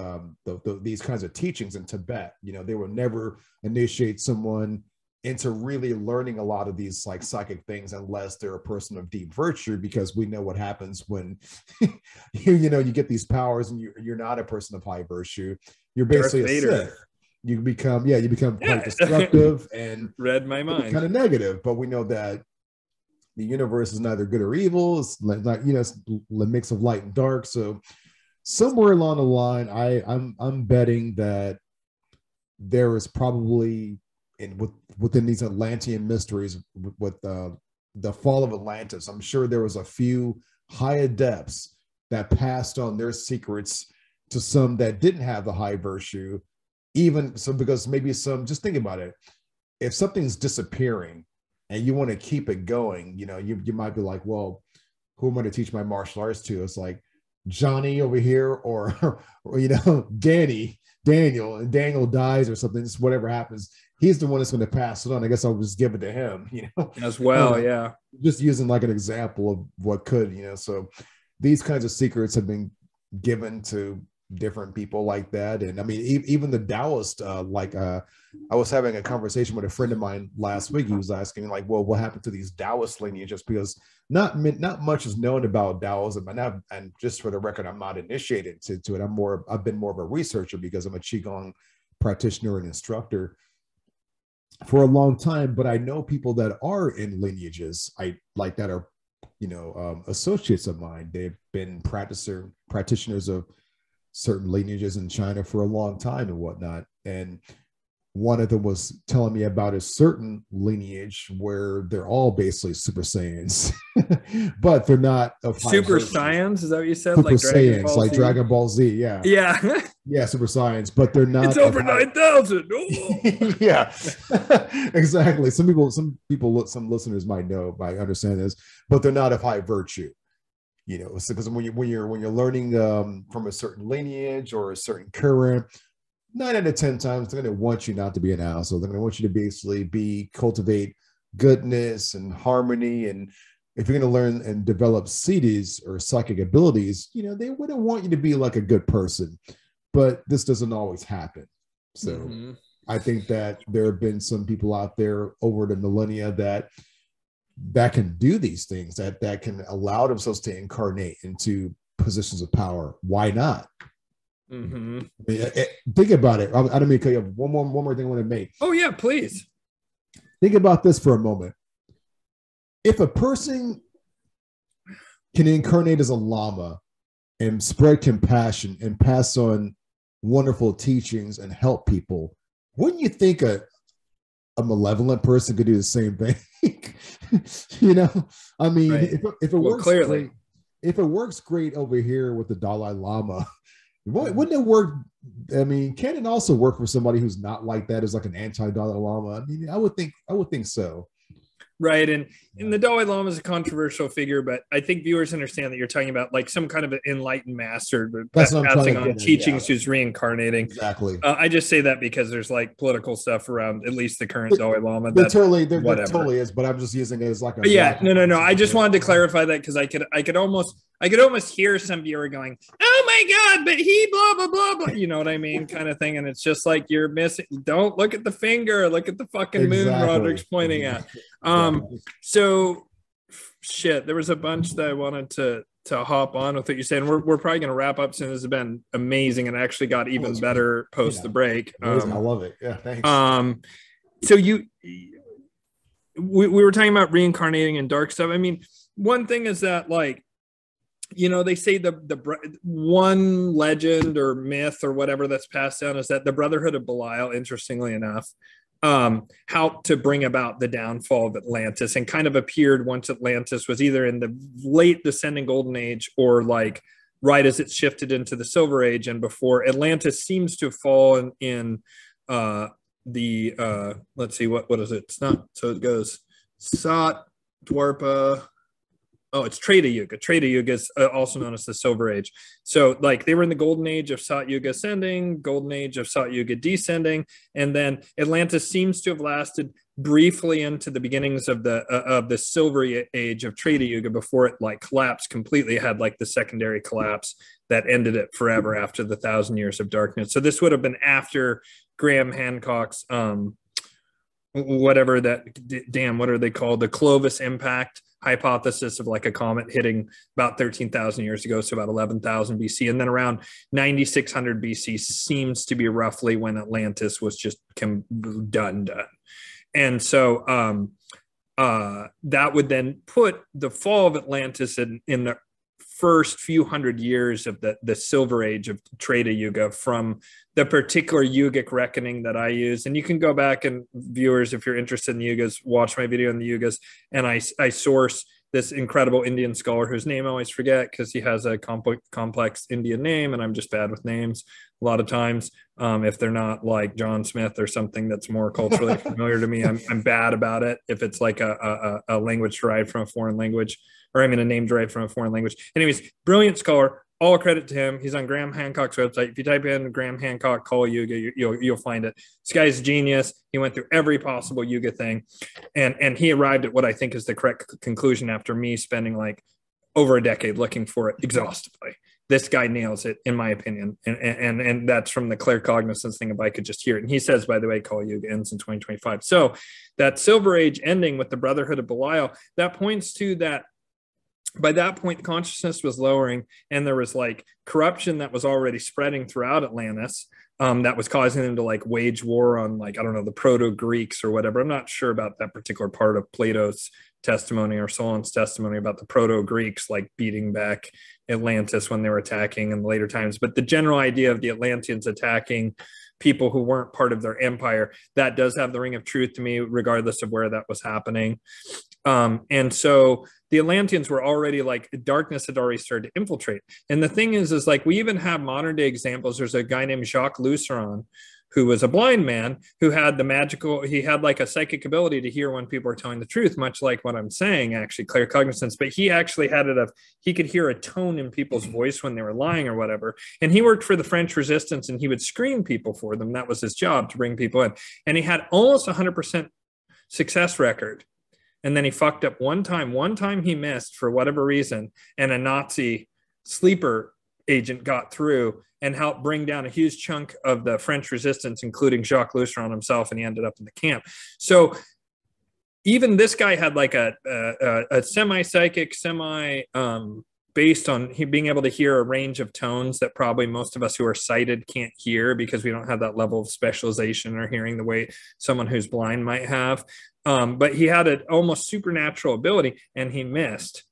these kinds of teachings in Tibet. They will never initiate someone into really learning a lot of these like psychic things unless they're a person of deep virtue, because we know what happens when you get these powers and you're not a person of high virtue. You're basically a Sith. You become quite destructive and read my mind, kind of negative. But we know that the universe is neither good or evil. It's like, it's a mix of light and dark. So somewhere along the line, I'm betting that there is probably within these Atlantean mysteries with the fall of Atlantis, I'm sure there was a few high adepts that passed on their secrets to some that didn't have the high virtue. Even so, because maybe just think about it. If something's disappearing and you want to keep it going, you might be like, well, who am I to teach my martial arts to? It's like Johnny over here, or Daniel, and Daniel dies or something, just whatever happens. He's the one that's going to pass it on. I guess I'll just give it to him, as well. Yeah. Just using like an example of what could, so these kinds of secrets have been given to different people like that. And I mean, even the Taoist, I was having a conversation with a friend of mine last week. He was asking like, well, what happened to these Taoist lineages? Because not much is known about Taoism. And just for the record, I'm not initiated to it. I've been more of a researcher because I'm a Qigong practitioner and instructor for a long time. But I know people that are in lineages that are, associates of mine. They've been practitioners of certain lineages in China for a long time and whatnot. And one of them was telling me about a certain lineage where they're all basically Super Saiyans, but they're not of Super Saiyans. Is that what you said? Super Saiyans, like Dragon Ball Z. Yeah. Yeah. Yeah. Super Saiyans, but they're not. It's over 9,000. Oh. Yeah, exactly. Some listeners might understand this, but they're not of high virtue. Because when you're learning from a certain lineage or a certain current, 9 out of 10 times they're going to want you not to be an asshole. They're going to want you to basically cultivate goodness and harmony. And if you're going to learn and develop siddhis or psychic abilities, they wouldn't want you to be like a good person. But this doesn't always happen. So I think that there have been some people out there over the millennia that can do these things, that can allow themselves to incarnate into positions of power. Why not? Mm-hmm. I mean, think about it. I don't mean to cut you off. One more thing I want to make. Oh yeah, please. Think about this for a moment. If a person can incarnate as a llama and spread compassion and pass on wonderful teachings and help people, wouldn't you think a malevolent person could do the same thing? I mean, right. if it works clearly great, if it works great over here with the Dalai Lama, wouldn't it work? I mean, can it also work for somebody who's not like that, as like an anti-Dalai Lama? I mean, I would think so. Right. And the Dalai Lama is a controversial figure, but I think viewers understand that you're talking about like some kind of an enlightened master passing on teachings who's reincarnating. Exactly. I just say that because there's like political stuff around at least the current Dalai Lama. There totally is, but I'm just using it as like a no. I just wanted to clarify that because I could almost hear some viewer going, "Oh my God!" But he blah blah blah blah. You know what I mean, kind of thing. And it's just like you're missing. Don't look at the finger. Look at the fucking moon Rodrick's pointing at. So shit. There was a bunch that I wanted to hop on with what you're saying. We're probably going to wrap up soon. This has been amazing and actually got even better post the break. I love it. Yeah, thanks. So we were talking about reincarnating and dark stuff. I mean, one thing is that, like, you know, they say the one legend or myth or whatever that's passed down is that the Brotherhood of Belial, interestingly enough, helped to bring about the downfall of Atlantis, and kind of appeared once Atlantis was either in the late descending golden age or like right as it shifted into the silver age, and before Atlantis seems to fall in the let's see, what is it? It's not, so it goes Sat, Dwarpa. Oh, it's Treta Yuga. Treta Yuga is also known as the Silver Age. So, like, they were in the Golden Age of Sat Yuga ascending, Golden Age of Sat Yuga descending, and then Atlantis seems to have lasted briefly into the beginnings of the Silver Age of Treta Yuga before it like collapsed completely. It had like the secondary collapse that ended it forever after the 1,000 years of darkness. So this would have been after Graham Hancock's whatever that, damn, what are they called? The Clovis impact hypothesis of like a comet hitting about 13,000 years ago, so about 11,000 BC, and then around 9,600 BC seems to be roughly when Atlantis was just done. And so that would then put the fall of Atlantis in the first few hundred years of the Silver Age of Treta Yuga, from the particular Yugic reckoning that I use. And you can go back, and viewers, if you're interested in the Yugas, watch my video on the Yugas. And I source this incredible Indian scholar whose name I always forget because he has a complex Indian name, and I'm just bad with names a lot of times. If they're not like John Smith or something that's more culturally familiar to me, I'm bad about it. If it's like a language derived from a foreign language, or I mean a name derived from a foreign language. Anyways, brilliant scholar. All credit to him. He's on Graham Hancock's website. If you type in Graham Hancock Kali Yuga, you'll find it. This guy's a genius. He went through every possible Yuga thing, and he arrived at what I think is the correct conclusion after me spending like over a decade looking for it exhaustively. This guy nails it, in my opinion, and that's from the claircognizance thing. If I could just hear it, and he says, by the way, Kali Yuga ends in 2025. So that Silver Age ending with the Brotherhood of Belial, that points to that. By that point, consciousness was lowering, and there was like corruption that was already spreading throughout Atlantis, that was causing them to like wage war on, like, I don't know, the Proto-Greeks or whatever. I'm not sure about that particular part of Plato's testimony or Solon's testimony about the Proto-Greeks like beating back Atlantis when they were attacking in later times. But the general idea of the Atlanteans attacking people who weren't part of their empire, that does have the ring of truth to me, regardless of where that was happening. And so the Atlanteans were already like, darkness had already started to infiltrate. And the thing is like, we even have modern day examples. There's a guy named Jacques Luceron, who was a blind man who had he had like a psychic ability to hear when people are telling the truth, much like what I'm saying, actually, claircognizance. But he actually had he could hear a tone in people's voice when they were lying or whatever. And he worked for the French Resistance, and he would screen people for them. That was his job, to bring people in. And he had almost 100% success record. And then he fucked up one time he missed for whatever reason, and a Nazi sleeper agent got through and helped bring down a huge chunk of the French resistance, including Jacques Luceron himself, and he ended up in the camp. So even this guy had like a semi-psychic, based on being able to hear a range of tones that probably most of us who are sighted can't hear, because we don't have that level of specialization or hearing the way someone who's blind might have. But he had an almost supernatural ability, and he missed.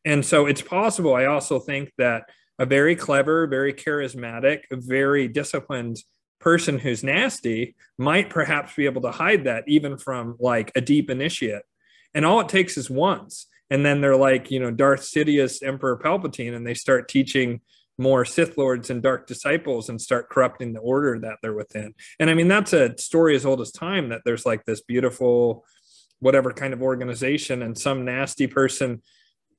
And so it's possible, I also think, that a very clever, very charismatic, very disciplined person who's nasty might perhaps be able to hide that even from like a deep initiate. And all it takes is once. And then they're like, you know, Darth Sidious, Emperor Palpatine, and they start teaching more Sith Lords and dark disciples and start corrupting the order that they're within. And I mean, that's a story as old as time, that there's like this beautiful, whatever kind of organization, and some nasty person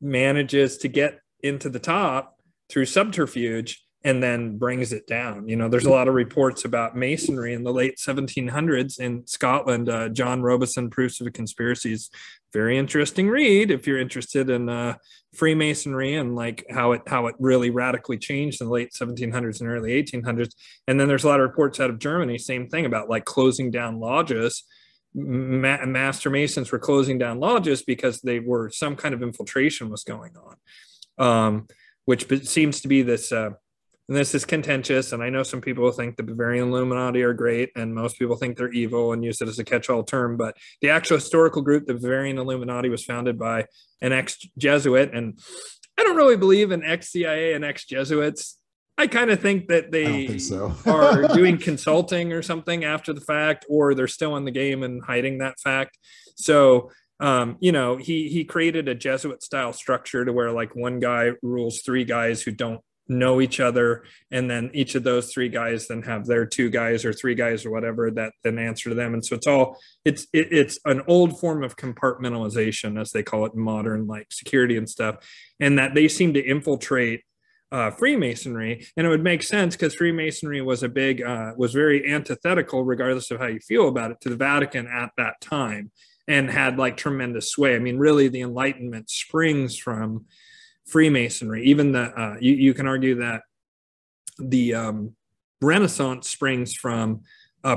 manages to get into the top through subterfuge and then brings it down. You know, there's a lot of reports about Masonry in the late 1700s in Scotland. John Robison, Proofs of a Conspiracy, is very interesting read if you're interested in Freemasonry and like how it really radically changed in the late 1700s and early 1800s. And then there's a lot of reports out of Germany, same thing, about like closing down lodges. Master Masons were closing down lodges because they were, some kind of infiltration was going on, which seems to be this and this is contentious, and I know some people think the Bavarian Illuminati are great, and most people think they're evil and use it as a catch-all term, but the actual historical group, the Bavarian Illuminati, was founded by an ex-Jesuit, and I don't really believe in ex-CIA and ex-Jesuits. I kind of think that they are doing consulting or something after the fact, or they're still in the game and hiding that fact. So, you know, he created a Jesuit style structure to where like one guy rules three guys who don't know each other, and then each of those three guys then have their two guys or three guys or whatever that then answer to them. And so it's an old form of compartmentalization, as they call it in modern like security and stuff, and that they seem to infiltrate Freemasonry. And it would make sense because Freemasonry was was very antithetical, regardless of how you feel about it, to the Vatican at that time, and had like tremendous sway. I mean, really the Enlightenment springs from Freemasonry. Even you can argue that the Renaissance springs from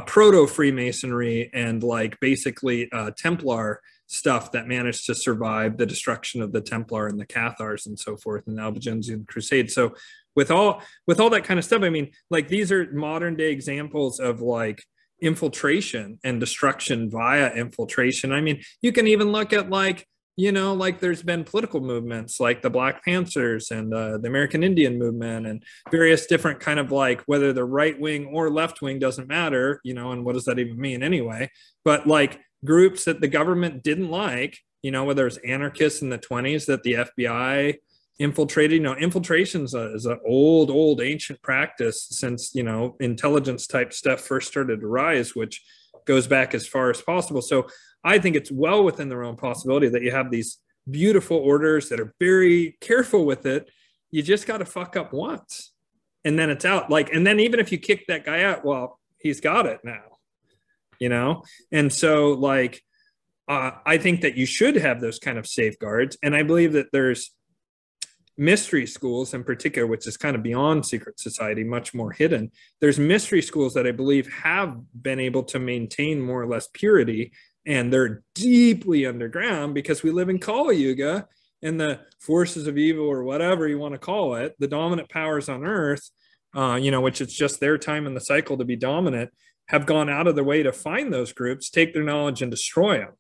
proto-Freemasonry and like basically Templar stuff that managed to survive the destruction of the Templar and the Cathars and so forth, and the Albigensian Crusade. So with all that kind of stuff, I mean, like these are modern day examples of like infiltration and destruction via infiltration. I mean, you can even look at like, you know, like there's been political movements like the Black Panthers and the American Indian movement and various different kind of like, whether they're right wing or left wing doesn't matter, you know, and what does that even mean anyway? But like groups that the government didn't like, you know, whether it's anarchists in the 1920s that the FBI infiltrated. You know, infiltration is an old ancient practice since, you know, intelligence type stuff first started to rise, which goes back as far as possible. So I think it's well within their own possibility that you have these beautiful orders that are very careful with it. You just got to fuck up once and then it's out. Like, and then even if you kick that guy out, well, he's got it now, you know? And so like, I think that you should have those kind of safeguards. And I believe that there's mystery schools in particular, which is kind of beyond secret society, much more hidden. There's mystery schools that I believe have been able to maintain more or less purity, and they're deeply underground because we live in Kali Yuga, and the forces of evil, or whatever you want to call it, the dominant powers on earth, you know, which it's just their time in the cycle to be dominant, have gone out of their way to find those groups, take their knowledge and destroy them,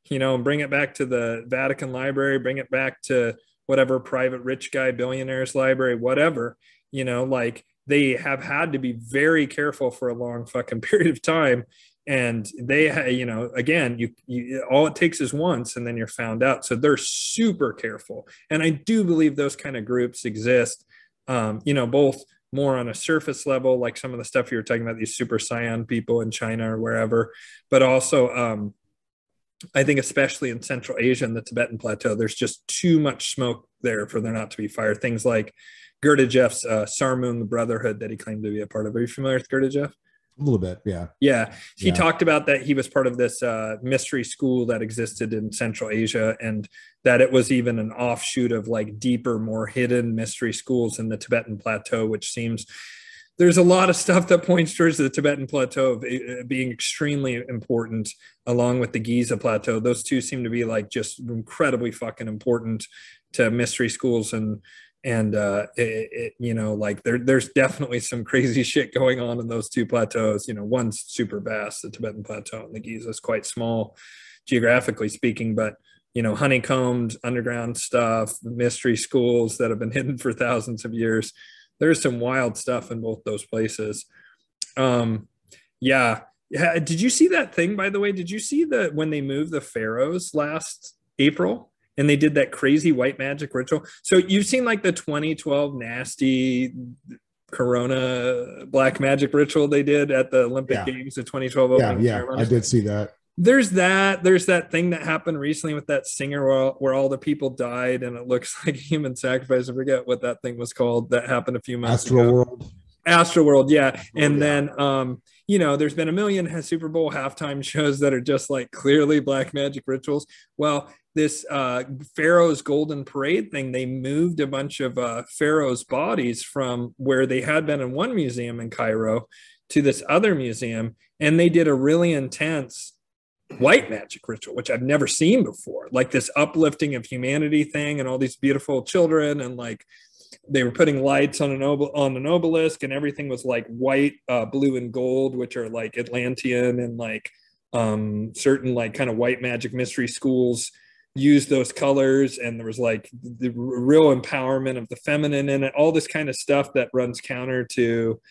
you know, and bring it back to the Vatican library, bring it back to whatever private rich guy, billionaire's library, whatever, you know, like they have had to be very careful for a long fucking period of time. And they, you know, again, you all it takes is once and then you're found out. So they're super careful. And I do believe those kind of groups exist, you know, both more on a surface level, like some of the stuff you were talking about, these super Saiyan people in China or wherever, but also I think especially in Central Asia and the Tibetan Plateau, there's just too much smoke there for there not to be fire. Things like Gurdjieff's Sarmung Brotherhood that he claimed to be a part of. Are you familiar with Gurdjieff? A little bit, yeah. Yeah. He talked about that he was part of this mystery school that existed in Central Asia, and that it was even an offshoot of like deeper, more hidden mystery schools in the Tibetan Plateau, which seems there's a lot of stuff that points towards the Tibetan Plateau being extremely important, along with the Giza Plateau. Those two seem to be like just incredibly fucking important to mystery schools, and you know, like there's definitely some crazy shit going on in those two plateaus. You know, one's super vast, the Tibetan Plateau, and the Giza is quite small geographically speaking, but you know, honeycombed underground stuff, mystery schools that have been hidden for thousands of years. There's some wild stuff in both those places. Yeah. Did you see that thing, by the way? Did you see when they moved the pharaohs last April and they did that crazy white magic ritual? So you've seen like the 2012 nasty Corona black magic ritual they did at the Olympic Games, the 2012 opening ceremony? I did see that. There's that thing that happened recently with that singer where all the people died and it looks like human sacrifice. I forget what that thing was called that happened a few months ago. Astroworld, yeah. And then you know, there's been a million Super Bowl halftime shows that are just like clearly black magic rituals. Well, this Pharaoh's Golden Parade thing, they moved a bunch of Pharaoh's bodies from where they had been in one museum in Cairo to this other museum, and they did a really intense white magic ritual, which I've never seen before, like this uplifting of humanity thing and all these beautiful children and like they were putting lights on an obelisk, and everything was like white, blue, and gold, which are like Atlantean, and like certain like kind of white magic mystery schools use those colors, and there was like the real empowerment of the feminine in it, all this kind of stuff that runs counter to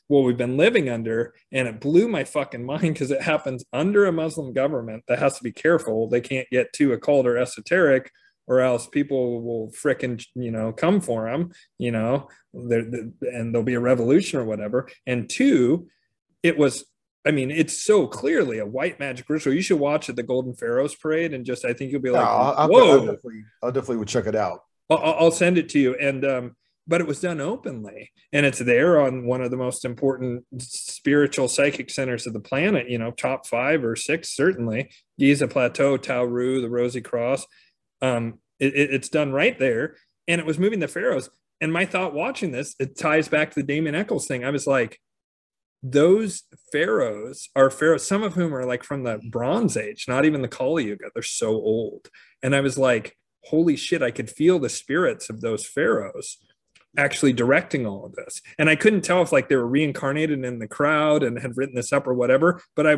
what we've been living under. And it blew my fucking mind because it happens under a Muslim government that has to be careful. They can't get too occult or esoteric, or else people will frickin', come for them, and there'll be a revolution or whatever. And two, it's so clearly a white magic ritual. You should watch it, the Golden Pharaohs Parade, and I think you'll be like, whoa. I definitely would check it out. I'll send it to you. And, but it was done openly, and it's there on one of the most important spiritual psychic centers of the planet, top 5 or 6, certainly. Giza Plateau, Tauru, the Rosy Cross. It's done right there. And it was moving the pharaohs. And my thought watching this, it ties back to the Damien Echols thing. I was like, those pharaohs are pharaohs, some of whom are like from the Bronze Age, not even the Kali Yuga. They're so old. And I was like, holy shit, I could feel the spirits of those pharaohs actually directing all of this. And I couldn't tell if like they were reincarnated in the crowd and had written this up or whatever, but I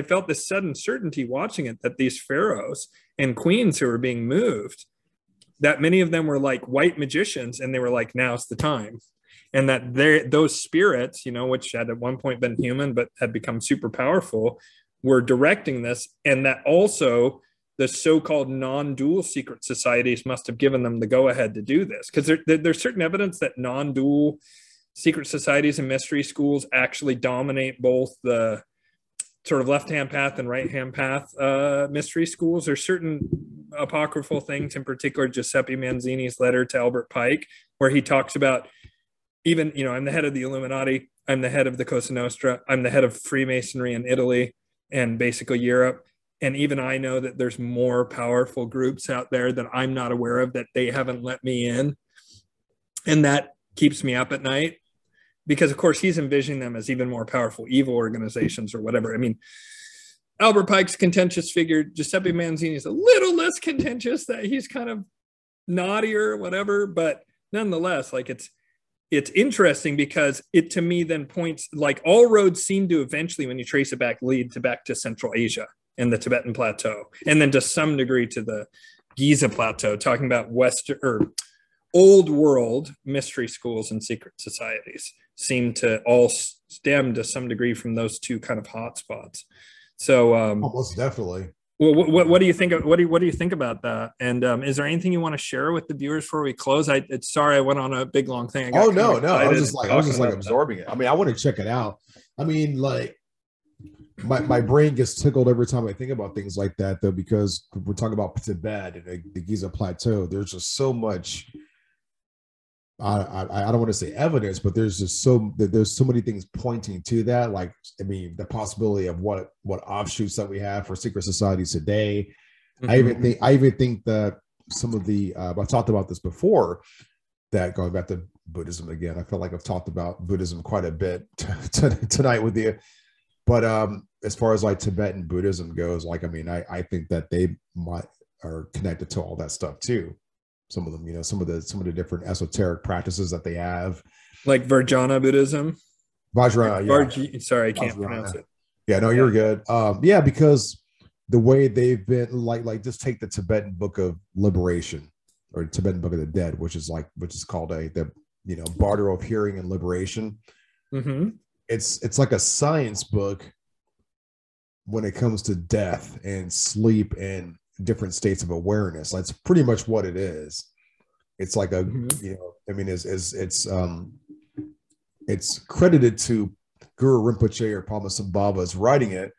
felt this sudden certainty watching it, that these pharaohs and queens who were being moved, that many of them were like white magicians, and they were like, now's the time. And that those spirits, which had at one point been human but had become super powerful, were directing this. And that also the so-called non-dual secret societies must have given them the go-ahead to do this, because there's certain evidence that non-dual secret societies and mystery schools actually dominate both the sort of left-hand path and right-hand path mystery schools. There's certain apocryphal things, in particular Giuseppe Manzini's letter to Albert Pike, where he talks about, even, I'm the head of the Illuminati, I'm the head of the Cosa Nostra, I'm the head of Freemasonry in Italy and basically Europe. And even I know that there's more powerful groups out there that I'm not aware of, that they haven't let me in. And that keeps me up at night, because of course he's envisioning them as even more powerful evil organizations or whatever. I mean, Albert Pike's a contentious figure. Giuseppe Manzini is a little less contentious, that he's kind of naughtier or whatever, but nonetheless, like it's interesting, because it to me then points, like all roads seem to eventually, when you trace it back, lead back to Central Asia and the Tibetan Plateau, and then to some degree to the Giza Plateau, talking about Western or old world mystery schools and secret societies seem to all stem to some degree from those two kind of hotspots. So most definitely. Well, what do you think? What do you think about that? And is there anything you want to share with the viewers before we close? Sorry, I went on a big long thing. No. I was just like absorbing it. I mean, I want to check it out. I mean, like my brain gets tickled every time I think about things like that, though, because we're talking about Tibet and the Giza Plateau. There's just so much. I don't want to say evidence, but there's so many things pointing to that. Like, I mean, the possibility of what offshoots that we have for secret societies today. Mm-hmm. I even think that some of the I talked about this before, that going back to Buddhism again, I feel like I've talked about Buddhism quite a bit tonight with you. But as far as like Tibetan Buddhism goes, like, I mean, I think that they are connected to all that stuff too. Some of them, some of the different esoteric practices that they have, like Vajrayana Buddhism. Vajrayana, yeah. Sorry, I can't pronounce it. Yeah, no, you're good. Yeah, because the way they've been like just take the Tibetan Book of Liberation, or Tibetan Book of the Dead, which is called the Barter of Hearing and Liberation. Mm-hmm. It's like a science book when it comes to death and sleep and different states of awareness. That's pretty much what it is. It's like a, I mean, it's credited to Guru Rinpoche or Padmasambhava's writing it,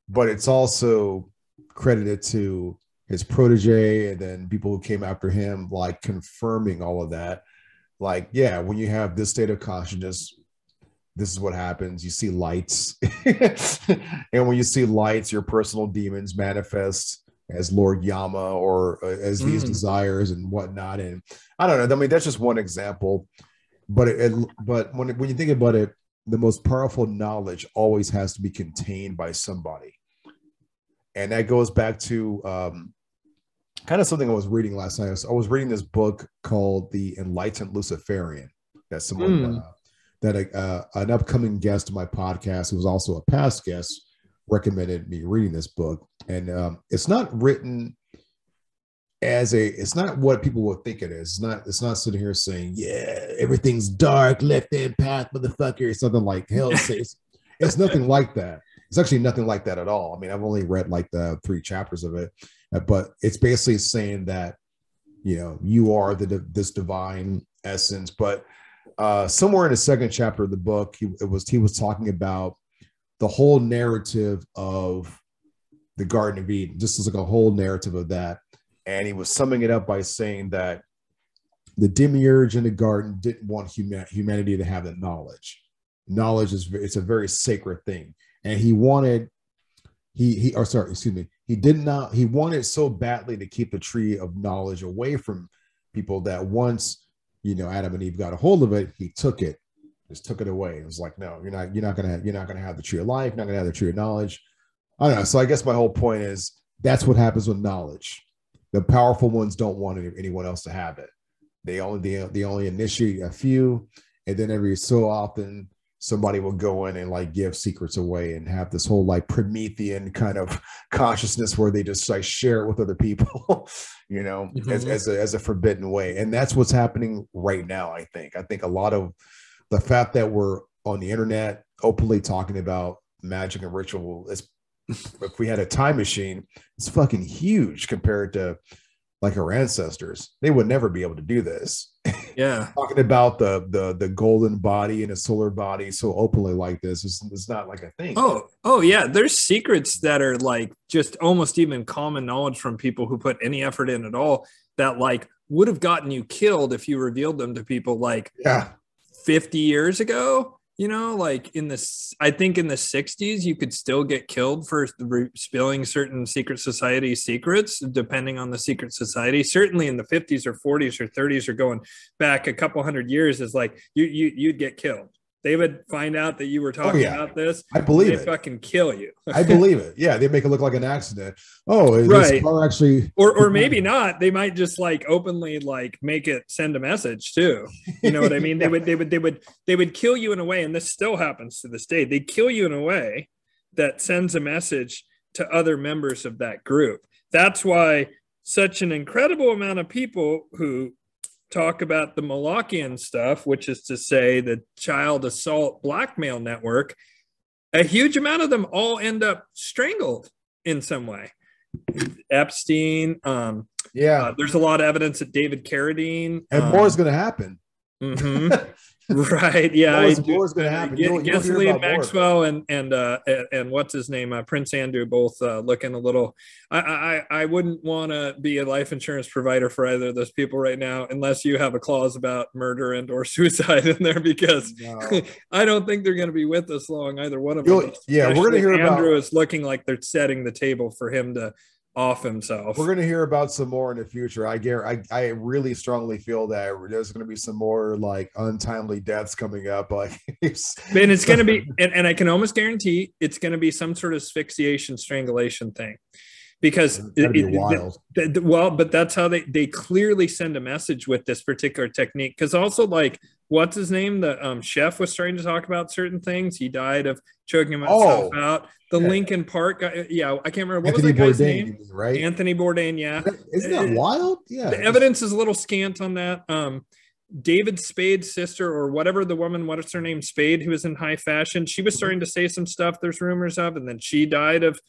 but it's also credited to his protege and then people who came after him, like confirming all of that. Like, yeah, when you have this state of consciousness, this is what happens. You see lights. And when you see lights, your personal demons manifest as Lord Llama or as these desires and whatnot. And I don't know. I mean, that's just one example. But but when you think about it, the most powerful knowledge always has to be contained by somebody. And that goes back to kind of something I was reading last night. I was reading this book called The Enlightened Luciferian. That someone an upcoming guest of my podcast, who was also a past guest, recommended me reading this book. And it's not written as it's not what people would think it is. It's not sitting here saying, yeah, everything's dark, left hand path, motherfucker. It's something like hell. It's nothing like that. It's actually nothing like that at all. I mean, I've only read like the 3 chapters of it, but it's basically saying that, you know, you are this divine essence. But somewhere in the 2nd chapter of the book, he was talking about the whole narrative of the Garden of Eden, just as like a whole narrative of that. And he was summing it up by saying that the demiurge in the garden didn't want humanity to have that knowledge. Knowledge it's a very sacred thing. And he wanted, he wanted so badly to keep the tree of knowledge away from people that once, you know, Adam and Eve got a hold of it, he took it, just took it away. It was like, no, you're not gonna have the tree of life, you're not gonna have the tree of knowledge. I don't know. So I guess my whole point is that's what happens with knowledge. The powerful ones don't want anyone else to have it. They only initiate a few, and then every so often somebody will go in and like give secrets away and have this whole like Promethean kind of consciousness where they just like share it with other people, you know, as a forbidden way. And that's what's happening right now. I think a lot of the fact that we're on the internet openly talking about magic and ritual is, if we had a time machine, it's fucking huge compared to like our ancestors. They would never be able to do this. Yeah. Talking about the golden body and a solar body so openly like this is not like a thing. Oh yeah. There's secrets that are like just almost even common knowledge from people who put any effort in at all that like would have gotten you killed if you revealed them to people like 50 years ago. You know, like I think in the 60s, you could still get killed for spilling certain secret society secrets, depending on the secret society. Certainly in the 50s or 40s or 30s or going back a couple hundred years is like you'd get killed. They would find out that you were talking about this. I believe it. They fucking kill you. I believe it. Yeah, they make it look like an accident. Oh, right. Actually, or maybe not. They might just like openly like make it send a message too. You know what I mean? They would kill you in a way, and this still happens to this day. They kill you in a way that sends a message to other members of that group. That's why such an incredible amount of people who talk about the Malachian stuff, which is to say the child assault blackmail network, a huge amount of them all end up strangled in some way. Epstein, there's a lot of evidence that David Carradine, and more is going to happen. Right? Yeah, more is going to happen. Ghislaine Maxwell and what's his name, Prince Andrew, both looking a little. I wouldn't want to be a life insurance provider for either of those people right now, unless you have a clause about murder and or suicide in there, because I don't think they're going to be with us long, either one of them. Yeah, we're going to hear Andrew about. Andrew is looking like they're setting the table for him to off himself. We're going to hear about some more in the future. I really strongly feel that there's going to be some more like untimely deaths coming up. Like, and it's going to be, and I can almost guarantee it's going to be some sort of asphyxiation, strangulation thing, because wild. But that's how they clearly send a message with this particular technique. Because also, like, what's his name? The chef was trying to talk about certain things. He died of choking himself out. The Lincoln Park guy, I can't remember. What was that guy's name? Right? Anthony Bourdain, yeah. Isn't that wild? Yeah. The evidence is a little scant on that. David Spade's sister, or whatever the woman, what's her name, Spade, who was in high fashion, she was starting to say some stuff there's rumors of, and then she died of,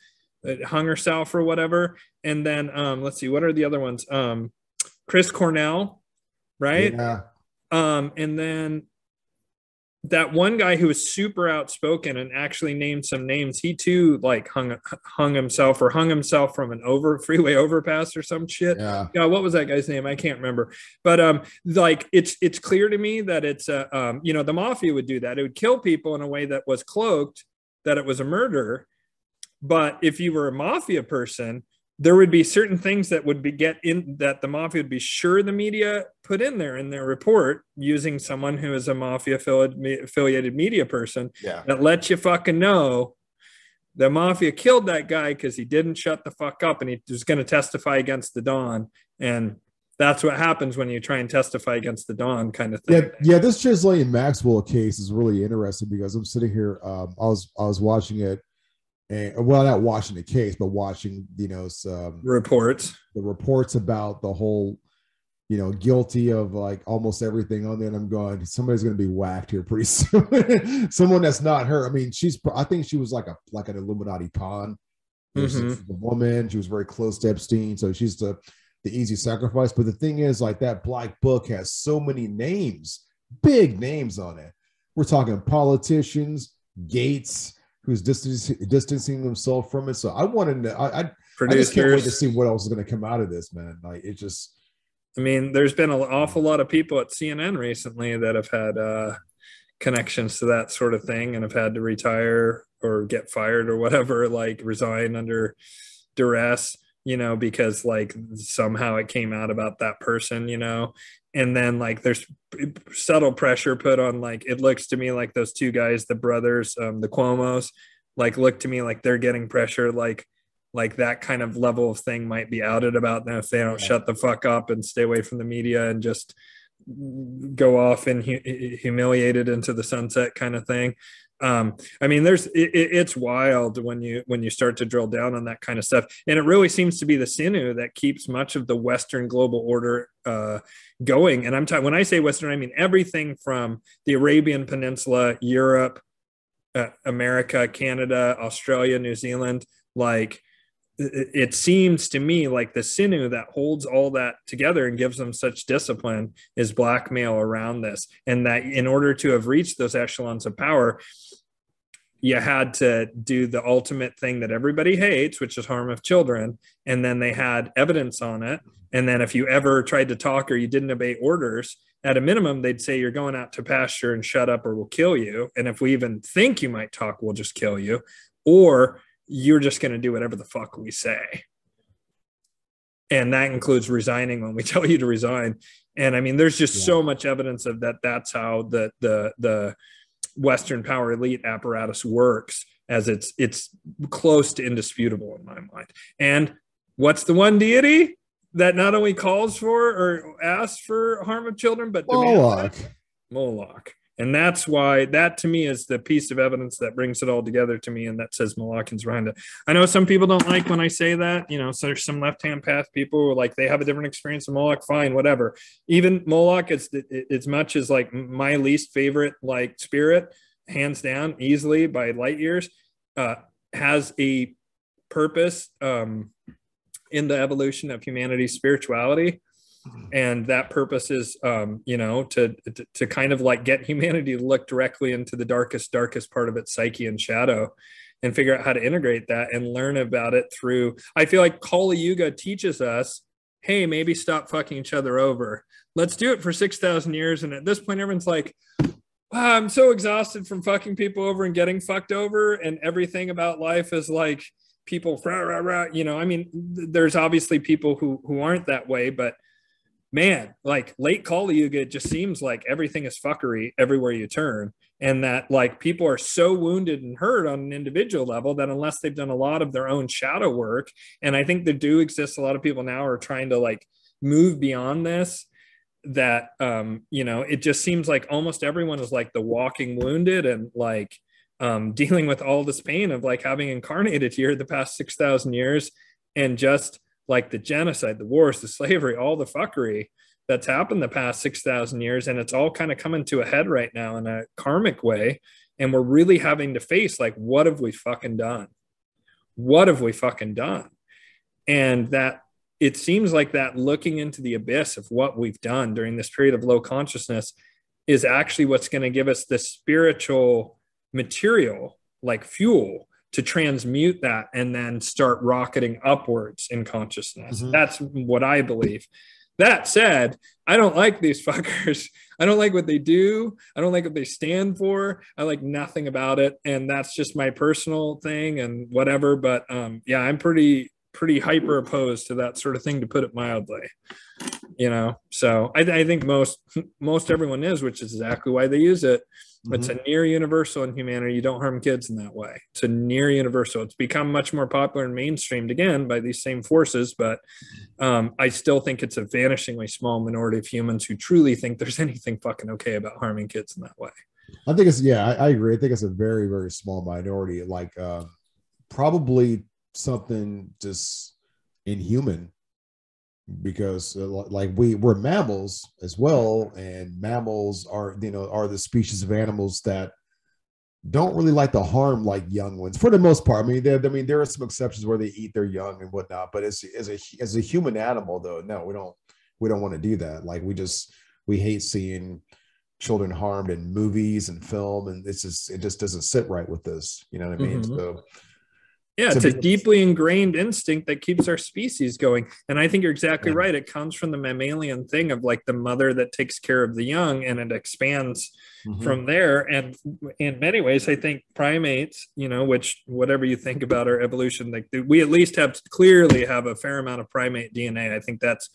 hung herself or whatever. And then, let's see, what are the other ones? Chris Cornell, right? Yeah. And then that one guy who was super outspoken and actually named some names, he too like hung himself from an freeway overpass or some shit. Yeah. What was that guy's name? I can't remember. But like it's clear to me that it's the mafia would do that. It would kill people in a way that was cloaked that it was a murder. But if you were a mafia person, there would be certain things that would that the mafia would be sure the media put in their report, using someone who is a mafia affiliated media person, that lets you fucking know the mafia killed that guy because he didn't shut the fuck up, and he was going to testify against the Don. And that's what happens when you try and testify against the Don, kind of thing. Yeah. This Ghislaine Maxwell case is really interesting because I'm sitting here. I was watching it, and well, not watching the case, but watching some reports, the reports about the whole, guilty of like almost everything on there. And I'm going, somebody's going to be whacked here pretty soon. Someone that's not her. I mean, I think she was like an Illuminati pawn. She's a woman. She was very close to Epstein, so she's the easy sacrifice. But the thing is, like, that black book has so many names, big names on it. We're talking politicians, Gates, who's distancing himself from it. So I wanted to, I just can't wait to see what else is going to come out of this, man. Like, it just, I mean, there's been an awful lot of people at CNN recently that have had connections to that sort of thing and have had to retire or get fired or whatever, like resign under duress, because like somehow it came out about that person, and then like there's subtle pressure put on, like, it looks to me like those two guys, the brothers, the Cuomos, like, look to me like they're getting pressure, like that kind of level of thing might be outed about them if they don't shut the fuck up and stay away from the media and just go off and humiliated into the sunset kind of thing. I mean, it's wild when you start to drill down on that kind of stuff. And it really seems to be the sinew that keeps much of the Western global order going. And I'm talking, when I say Western, I mean everything from the Arabian Peninsula, Europe, America, Canada, Australia, New Zealand. Like, it seems to me like the sinew that holds all that together and gives them such discipline is blackmail around this. And that in order to have reached those echelons of power, you had to do the ultimate thing that everybody hates, which is harm of children. And then they had evidence on it. And then if you ever tried to talk or you didn't obey orders, at a minimum, they'd say, you're going out to pasture and shut up or we'll kill you. And if we even think you might talk, we'll just kill you. Or you're just going to do whatever the fuck we say. And that includes resigning when we tell you to resign. And I mean, there's just so much evidence of that. That's how the Western power elite apparatus works, as it's close to indisputable in my mind. And what's the one deity that not only calls for or asks for harm of children, but demands it? Moloch. And that's why that to me is the piece of evidence that brings it all together to me, and that says Moloch's behind it. I know some people don't like when I say that, so there's some left-hand path people who are like, they have a different experience than Moloch, fine, whatever. Even Moloch, as much as like my least favorite like spirit, hands down, easily by light years, has a purpose in the evolution of humanity's spirituality. And that purpose is, to kind of like get humanity to look directly into the darkest part of its psyche and shadow and figure out how to integrate that and learn about it through, I feel like Kali Yuga teaches us, hey, maybe stop fucking each other over. Let's do it for 6,000 years. And at this point, everyone's like, wow, I'm so exhausted from fucking people over and getting fucked over. And everything about life is like people, rah, rah, rah. I mean, there's obviously people who aren't that way, but man, like late Kali Yuga, it just seems like everything is fuckery everywhere you turn. And that like people are so wounded and hurt on an individual level that unless they've done a lot of their own shadow work, and I think there do exist a lot of people now are trying to like move beyond this, that, it just seems like almost everyone is like the walking wounded and like dealing with all this pain of like having incarnated here the past 6,000 years and just like the genocide, the wars, the slavery, all the fuckery that's happened the past 6,000 years. And it's all kind of coming to a head right now in a karmic way. And we're really having to face like, what have we fucking done? What have we fucking done? And that it seems like that looking into the abyss of what we've done during this period of low consciousness is actually what's going to give us the spiritual material, like fuel, to transmute that and then start rocketing upwards in consciousness. That's what I believe. That said, I don't like these fuckers. I don't like what they do. I don't like what they stand for. I like nothing about it. And that's just my personal thing and whatever. But I'm pretty pretty hyper opposed to that sort of thing, to put it mildly. So I think most everyone is, which is exactly why they use it. It's a near universal in humanity. You don't harm kids in that way. It's a near universal. It's become much more popular and mainstreamed again by these same forces, but I still think it's a vanishingly small minority of humans who truly think there's anything fucking okay about harming kids in that way. I think it's, I agree. I think it's a very, very small minority, like probably something just inhuman, because like we're mammals as well, and mammals are the species of animals that don't really like to harm like young ones for the most part. There are some exceptions where they eat their young and whatnot, but as a human animal though, no, we don't want to do that. Like we hate seeing children harmed in movies and film, and it just doesn't sit right with us. You know what I mean? So yeah, it's a deeply ingrained instinct that keeps our species going. And I think you're exactly right. It comes from the mammalian thing of like the mother that takes care of the young, and it expands from there. And in many ways, I think primates, which whatever you think about our evolution, like we at least clearly have a fair amount of primate DNA. I think that's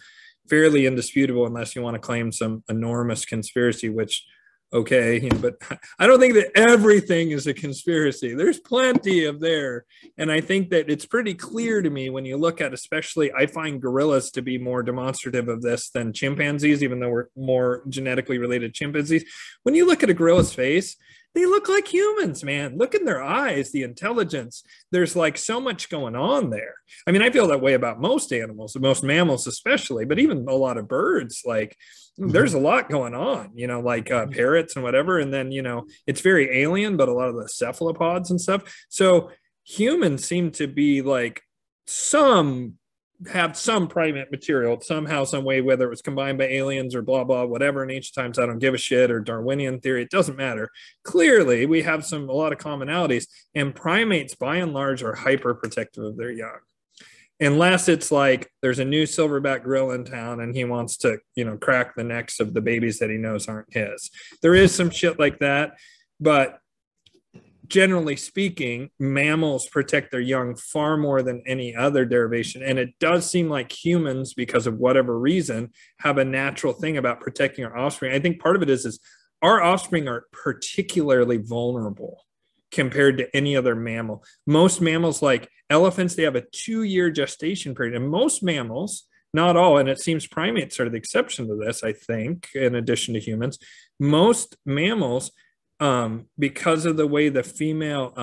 fairly indisputable, unless you want to claim some enormous conspiracy, which okay, but I don't think that everything is a conspiracy. There's plenty of there. And I think that it's pretty clear to me when you look at, especially, I find gorillas to be more demonstrative of this than chimpanzees, even though we're more genetically related to chimpanzees. When you look at a gorilla's face, they look like humans, man. Look in their eyes, the intelligence. There's like so much going on there. I mean, I feel that way about most animals, most mammals especially, but even a lot of birds. Like there's a lot going on, like parrots and whatever. And then, it's very alien, but a lot of the cephalopods and stuff. So humans seem to be like have some primate material somehow, some way, whether it was combined by aliens or blah, blah, whatever. In ancient times, I don't give a shit, or Darwinian theory, it doesn't matter. Clearly, we have a lot of commonalities, and primates by and large are hyper protective of their young. Unless it's like there's a new silverback gorilla in town and he wants to, crack the necks of the babies that he knows aren't his. There is some shit like that, but generally speaking, mammals protect their young far more than any other derivation. And it does seem like humans, because of whatever reason, have a natural thing about protecting our offspring. I think part of it is our offspring are particularly vulnerable compared to any other mammal. Most mammals, like elephants, they have a 2-year gestation period. And most mammals, not all, and it seems primates are the exception to this, I think, in addition to humans, most mammals, because of the way the female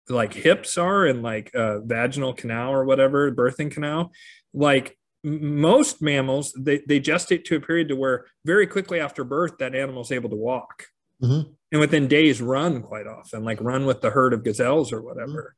like hips are, and like vaginal canal or whatever, birthing canal, like most mammals, they gestate to a period to where very quickly after birth that animal is able to walk, and within days run quite often, like run with the herd of gazelles or whatever.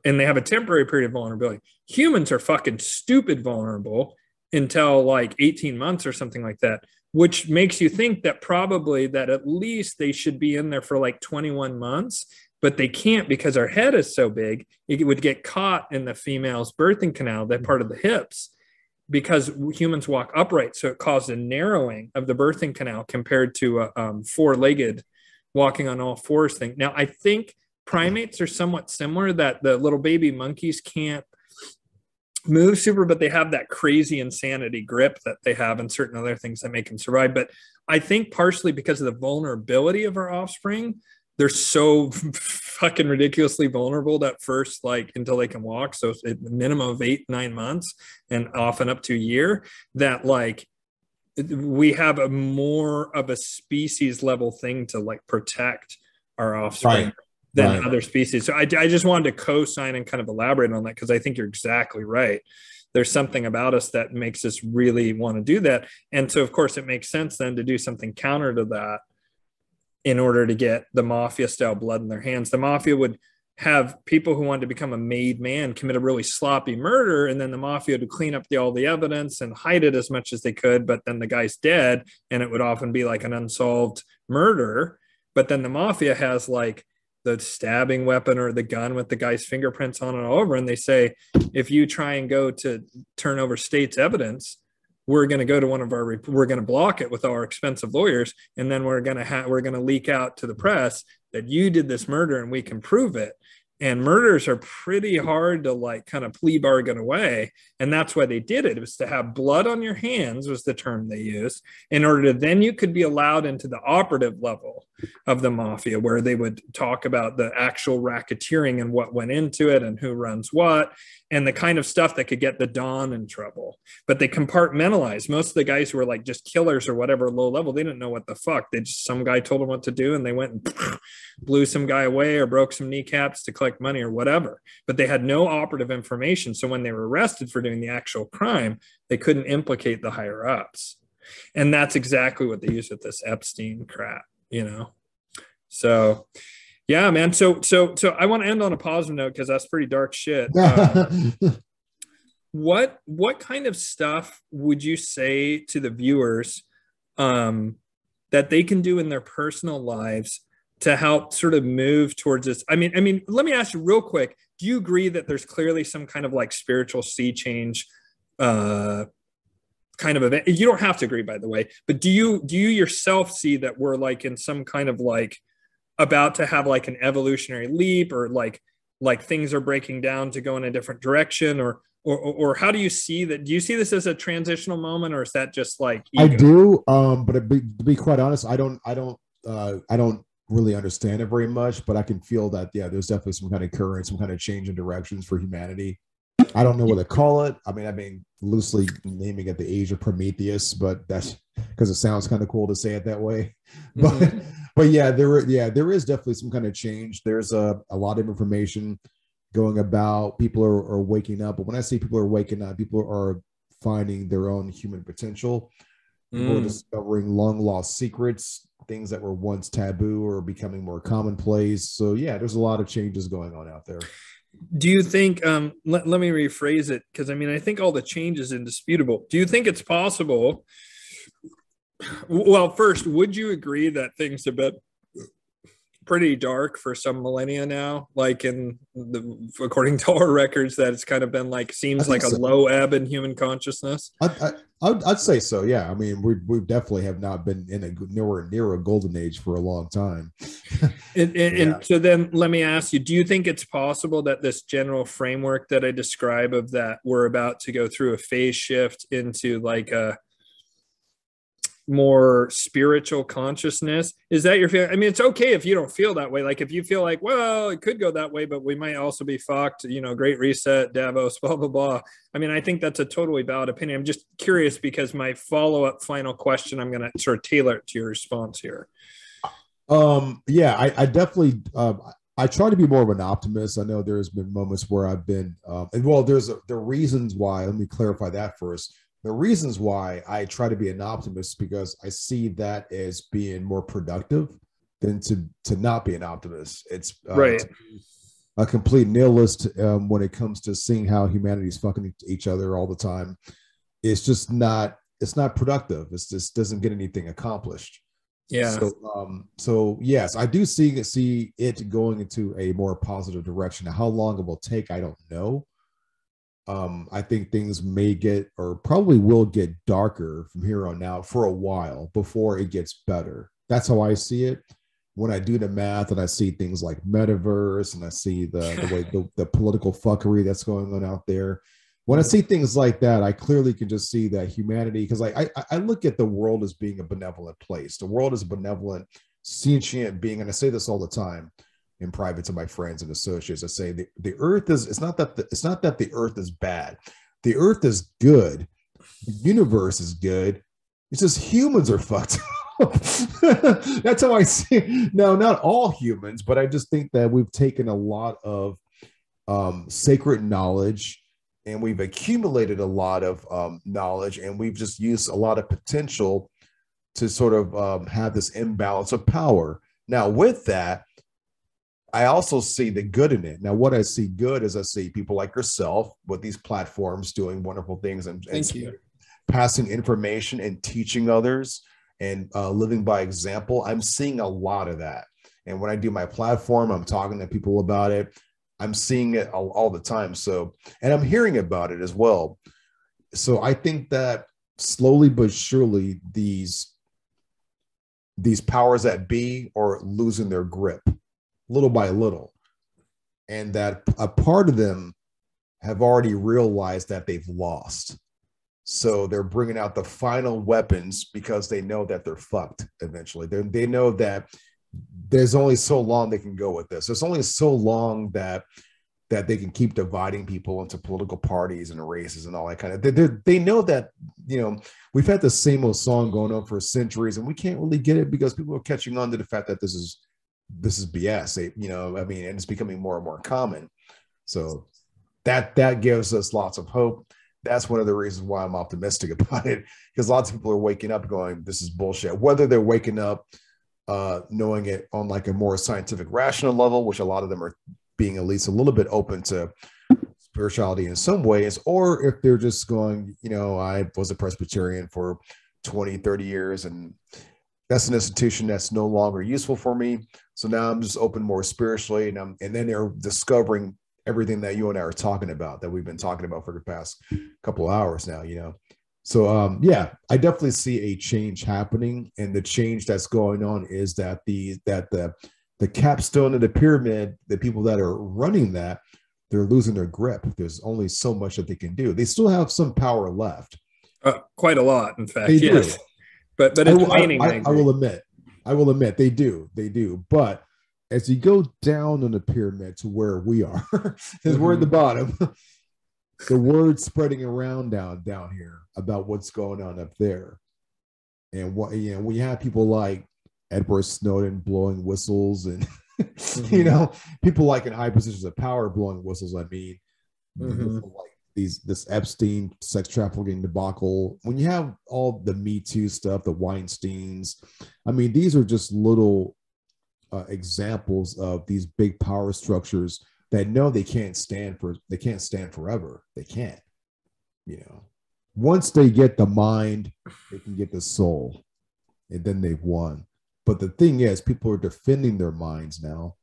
And they have a temporary period of vulnerability. Humans are fucking stupid vulnerable until like 18 months or something like that, which makes you think that probably that at least they should be in there for like 21 months, but they can't because our head is so big. It would get caught in the female's birthing canal, that part of the hips, because humans walk upright. So it caused a narrowing of the birthing canal compared to a four-legged walking on all fours thing. Now, I think primates are somewhat similar, that the little baby monkeys can't move super, but they have that crazy insanity grip that they have, and certain other things that make them survive. But I think partially because of the vulnerability of our offspring, they're so fucking ridiculously vulnerable at first, like until they can walk. So a minimum of 8-9 months, and often up to a year, that like we have a more of a species level thing to like protect our offspring than other species. So I just wanted to co-sign and kind of elaborate on that, because I think you're exactly right. There's something about us that makes us really want to do that. And so of course it makes sense then to do something counter to that in order to get the mafia style blood in their hands. The mafia would have people who wanted to become a made man commit a really sloppy murder, and then the mafia would clean up all the evidence and hide it as much as they could, but then the guy's dead, and it would often be like an unsolved murder. But then the mafia has like the stabbing weapon or the gun with the guy's fingerprints on it all over, and they say, if you try and go to turn over state's evidence, we're going to go to we're going to block it with our expensive lawyers, and then we're going to leak out to the press that you did this murder and we can prove it. And murders are pretty hard to like kind of plea bargain away. And that's why they did it. It was to have blood on your hands, was the term they used, in order to then you could be allowed into the operative level of the mafia, where they would talk about the actual racketeering and what went into it and who runs what, and the kind of stuff that could get the Don in trouble. But they compartmentalized. Most of the guys who were like just killers or whatever, low level, they didn't know what the fuck. They just, some guy told them what to do and they went and blew some guy away or broke some kneecaps to collect money or whatever. But they had no operative information. So when they were arrested for doing the actual crime, they couldn't implicate the higher ups. And that's exactly what they used with this Epstein crap, you know? So yeah, man. So I want to end on a positive note because that's pretty dark shit. What kind of stuff would you say to the viewers that they can do in their personal lives to help sort of move towards this? I mean, let me ask you real quick. Do you agree that there's clearly some kind of like spiritual sea change kind of event? You don't have to agree, by the way, but do you yourself see that we're like in some kind of like about to have like an evolutionary leap, or like things are breaking down to go in a different direction, or how do you see that? Do you see this as a transitional moment, or is that just like ego? I do, but to be quite honest, I don't really understand it very much, but I can feel that, yeah, there's definitely some kind of current, some kind of change in directions for humanity. I don't know what to call it. I mean, loosely naming it the age of Prometheus, but that's because it sounds kind of cool to say it that way. But yeah, there is definitely some kind of change. There's a lot of information going about. People are waking up. But when I say people are waking up, people are finding their own human potential. People are discovering long lost secrets, things that were once taboo are becoming more commonplace. So yeah, there's a lot of changes going on out there. Do you think, let me rephrase it, because I mean, I think all the change is indisputable. Do you think it's possible? Well, first, would you agree that things have been pretty dark for some millennia now? Like according to our records, that it's kind of been like, seems like a low ebb in human consciousness. I'd say so. Yeah. I mean, we definitely have not been in nowhere near a golden age for a long time. And so then let me ask you, do you think it's possible that this general framework that I describe of that we're about to go through a phase shift into like a more spiritual consciousness? Is that your feeling? I mean, it's okay if you don't feel that way. Like if you feel like, well, it could go that way, but we might also be fucked, you know, Great Reset, Davos, blah, blah, blah. I mean, I think that's a totally valid opinion. I'm just curious because my follow-up final question, I'm going to sort of tailor it to your response here. Yeah, I definitely, I try to be more of an optimist. I know there's been moments where I've been, and well, there are reasons why. Let me clarify that first. The reasons why I try to be an optimist, because I see that as being more productive than to not be an optimist. It's right. A complete nihilist when it comes to seeing how humanity's fucking each other all the time. It's just not. It's not productive. It just doesn't get anything accomplished. Yeah. So yes, I do see it going into a more positive direction. Now, how long it will take, I don't know. I think things may get, or probably will get, darker from here on out for a while before it gets better. That's how I see it. When I do the math and I see things like metaverse and I see the way the political fuckery that's going on out there, when I see things like that, I clearly can just see that humanity, because I look at the world as being a benevolent place. The world is a benevolent, sentient being, and I say this all the time in private to my friends and associates. I say the earth is, it's not that the earth is bad. The earth is good. The universe is good. It's just humans are fucked up. That's how I see it. No, not all humans, but I just think that we've taken a lot of sacred knowledge, and we've accumulated a lot of knowledge, and we've just used a lot of potential to sort of have this imbalance of power. Now, with that, I also see the good in it. Now, what I see good is I see people like yourself with these platforms doing wonderful things and passing information and teaching others and living by example. I'm seeing a lot of that. And when I do my platform, I'm talking to people about it. I'm seeing it all the time. So, and I'm hearing about it as well. So I think that slowly but surely these powers that be are losing their grip little by little. and that a part of them have already realized that they've lost. So they're bringing out the final weapons because they know that they're fucked eventually. They know that there's only so long they can go with this. There's only so long that they can keep dividing people into political parties and races and all that kind of. They know that, you know, we've had the same old song going on for centuries, and we can't really get it because people are catching on to the fact that this is BS. You know, I mean, and it's becoming more and more common. So that gives us lots of hope. That's one of the reasons why I'm optimistic about it, because lots of people are waking up going, this is bullshit. Whether they're waking up knowing it on like a more scientific, rational level, which a lot of them are being at least a little bit open to spirituality in some ways, or if they're just going, you know, I was a Presbyterian for 20, 30 years, and that's an institution that's no longer useful for me. So now I'm just open more spiritually, and then they're discovering everything that you and I are talking about, that we've been talking about for the past couple of hours now, you know. So yeah, I definitely see a change happening, and the change that's going on is that the capstone of the pyramid, the people that are running that, they're losing their grip. There's only so much that they can do. They still have some power left. Quite a lot, in fact. They yes. do. But it's waning. I will admit they do. But as you go down on the pyramid to where we are, because we're at the bottom, the word's spreading around down here about what's going on up there. And what, you know, when you have people like Edward Snowden blowing whistles, and you know, people like in high positions of power blowing whistles, I mean, like this Epstein sex trafficking debacle, when you have all the Me Too stuff, the Weinsteins, I mean, these are just little examples of these big power structures that know they can't stand forever. They can't, you know. Once they get the mind, they can get the soul, and then they've won. But the thing is, people are defending their minds now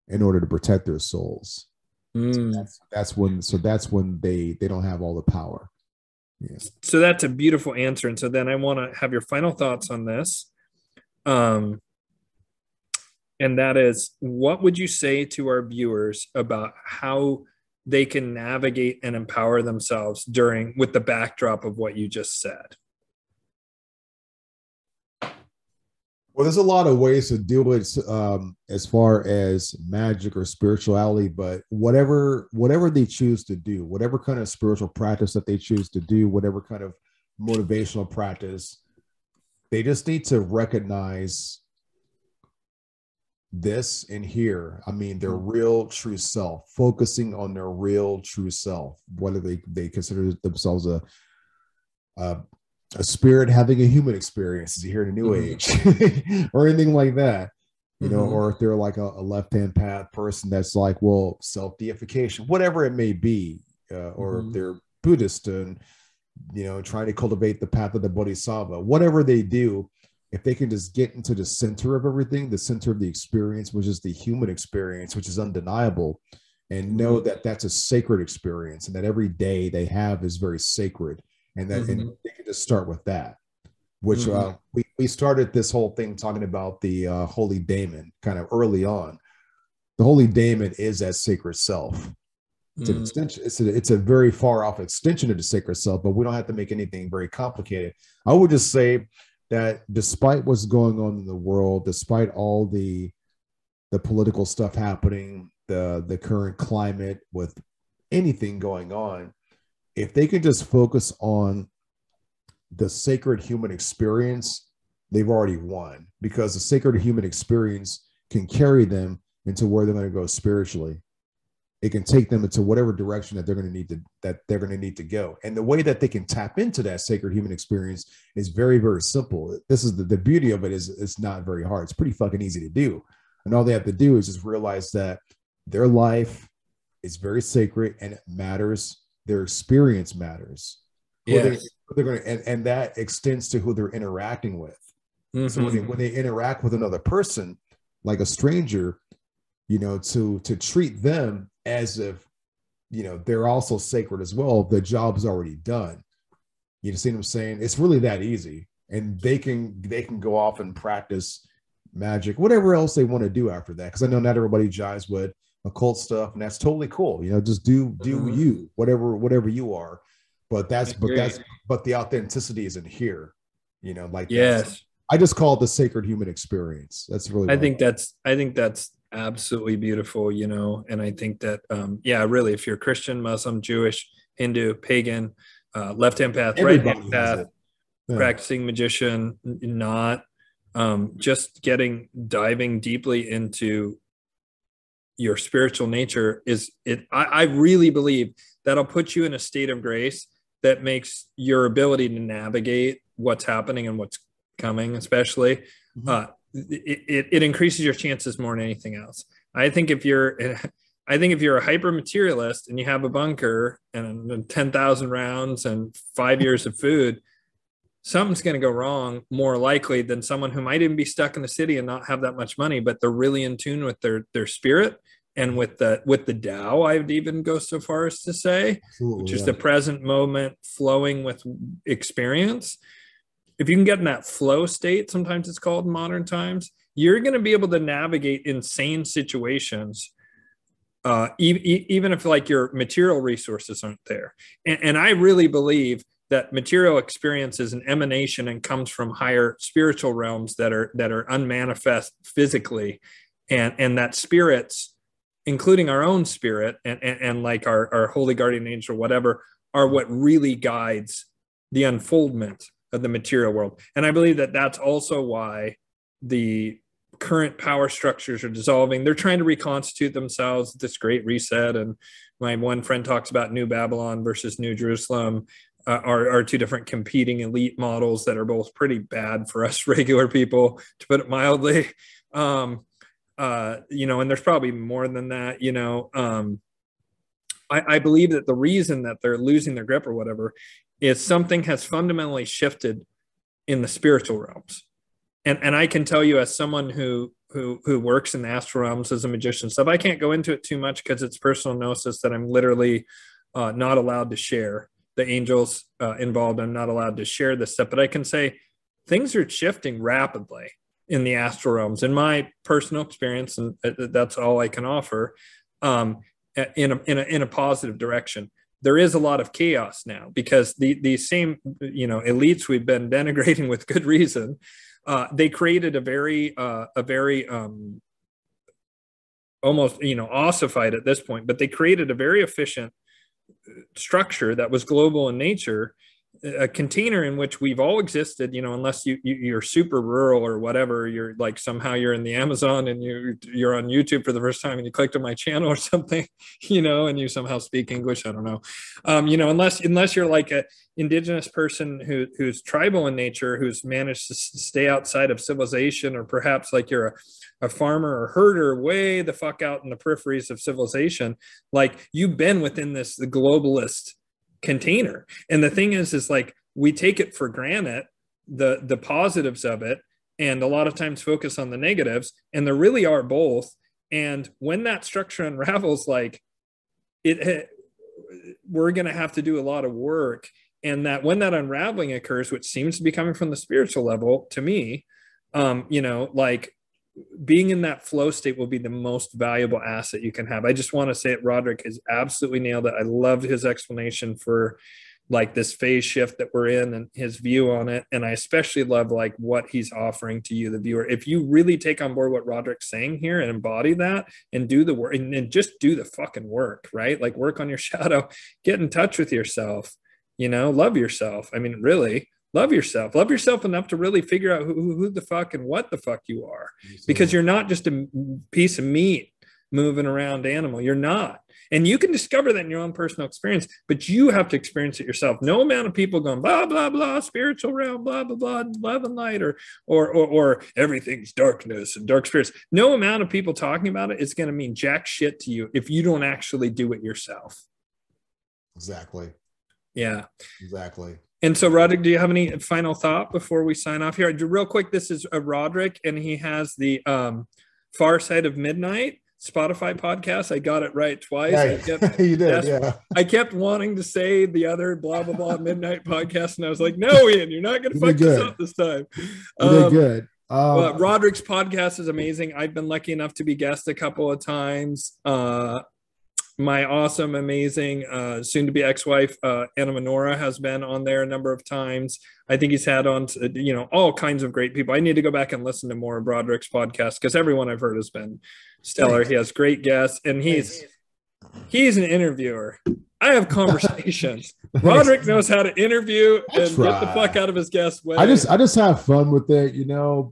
in order to protect their souls. So that's when they don't have all the power. Yeah. So that's a beautiful answer. And so then I want to have your final thoughts on this. And that is, what would you say to our viewers about how they can navigate and empower themselves with the backdrop of what you just said? Well, there's a lot of ways to deal with as far as magic or spirituality, but whatever they choose to do, whatever kind of spiritual practice that they choose to do, whatever kind of motivational practice, they just need to recognize this and here. I mean, their real true self, focusing on their real true self, whether they consider themselves a spirit having a human experience, as you hear in the New Age, or anything like that, you know, or if they're like a left-hand path person that's like, well, self-deification, whatever it may be, or if they're Buddhist and, you know, trying to cultivate the path of the Bodhisattva, whatever they do, if they can just get into the center of everything, the center of the experience, which is the human experience, which is undeniable, and know that that's a sacred experience, and that every day they have is very sacred, and that and they can just start with that. Which we started this whole thing talking about the holy daemon kind of early on. The holy daemon is that sacred self. It's an extension. It's a very far off extension of the sacred self, but we don't have to make anything very complicated. I would just say that despite what's going on in the world, despite all the political stuff happening, the current climate with anything going on, if they can just focus on the sacred human experience, they've already won, because the sacred human experience can carry them into where they're going to go spiritually. It can take them into whatever direction that they're going to need to go. And the way that they can tap into that sacred human experience is very, very simple. This is the beauty of it, is it's not very hard. It's pretty fucking easy to do. And all they have to do is just realize that their life is very sacred and it matters. Their experience matters. Yes. And that extends to who they're interacting with. So when they interact with another person, like a stranger, you know, to treat them as if, you know, they're also sacred as well. The job's already done. You see what I'm saying? It's really that easy. And they can go off and practice magic, whatever else they want to do after that. Because I know not everybody jives with occult stuff, and that's totally cool. You know, just do you, whatever you are. But the authenticity isn't here. You know, like yes, I just call it the sacred human experience. That's really I think that's absolutely beautiful, you know, and I think that yeah, really, if you're Christian, Muslim, Jewish, Hindu, pagan, left-hand path, right-hand path, yeah. practicing magician, not just diving deeply into your spiritual nature is it. I really believe that'll put you in a state of grace that makes your ability to navigate what's happening and what's coming, especially, it increases your chances more than anything else. I think if you're a hyper materialist and you have a bunker and 10,000 rounds and 5 years of food, something's going to go wrong more likely than someone who might even be stuck in the city and not have that much money, but they're really in tune with their spirit and with the Tao. I'd even go so far as to say, which is the present moment flowing with experience. If you can get in that flow state, sometimes it's called in modern times, you're going to be able to navigate insane situations, even if like your material resources aren't there. And I really believe that material experience is an emanation and comes from higher spiritual realms that are unmanifest physically, and that spirits, including our own spirit and like our holy guardian angel, whatever, are what really guides the unfoldment of the material world. And I believe that that's also why the current power structures are dissolving. They're trying to reconstitute themselves, this great reset. And my one friend talks about New Babylon versus New Jerusalem, are two different competing elite models that are both pretty bad for us regular people, to put it mildly. You know, and there's probably more than that, you know. I believe that the reason that they're losing their grip or whatever is something has fundamentally shifted in the spiritual realms. And I can tell you, as someone who works in the astral realms as a magician stuff, I can't go into it too much because it's personal gnosis that I'm literally not allowed to share. The angels involved, I'm not allowed to share this stuff, but I can say things are shifting rapidly in the astral realms, in my personal experience, and that's all I can offer, in a positive direction. There is a lot of chaos now because these same, you know, elites we've been denigrating with good reason, they created a very almost, you know, ossified at this point, but they created a very efficient structure that was global in nature, a container in which we've all existed, you know, unless you're super rural or whatever, you're like somehow you're in the Amazon and you're on YouTube for the first time and you clicked on my channel or something, you know, and you somehow speak English. I don't know. You know, unless you're like a indigenous person who's tribal in nature, who's managed to stay outside of civilization, or perhaps like you're a farmer or herder way the fuck out in the peripheries of civilization, like you've been within the globalist container. And the thing is like we take it for granted, the positives of it, and a lot of times focus on the negatives, and there really are both. And when that structure unravels, like we're going to have to do a lot of work. And that when that unraveling occurs, which seems to be coming from the spiritual level to me, you know, like being in that flow state will be the most valuable asset you can have. I just want to say it. Rodrick has absolutely nailed it. I loved his explanation for like this phase shift that we're in and his view on it. And I especially love like what he's offering to you, the viewer. If you really take on board what Rodrick's saying here and embody that and do the work and just do the fucking work, right? Like work on your shadow, get in touch with yourself, you know, love yourself. I mean, really love yourself enough to really figure out who the fuck and what the fuck you are, because you're not just a piece of meat moving around animal. You're not. And you can discover that in your own personal experience, but you have to experience it yourself. No amount of people going blah blah blah spiritual realm blah blah blah love and light or everything's darkness and dark spirits. No amount of people talking about it is going to mean jack shit to you if you don't actually do it yourself. Exactly. Yeah. Exactly. And so, Rodrick, do you have any final thought before we sign off here? Real quick, this is Rodrick, and he has the Far Side of Midnight Spotify podcast. I got it right twice. Yeah, you did, yeah. I kept wanting to say the other blah, blah, blah midnight podcast, and I was like, no, Ian, you're not going to fuck this up this time. You did good. But Rodrick's podcast is amazing. I've been lucky enough to be guest a couple of times. My awesome, amazing, soon-to-be ex-wife, Anna Menora, has been on there a number of times. I think he's had on, all kinds of great people. I need to go back and listen to more of Rodrick's podcast because everyone I've heard has been stellar. He has great guests, and he's an interviewer. I have conversations. Rodrick knows how to interview and get the fuck out of his guest way. I just have fun with it,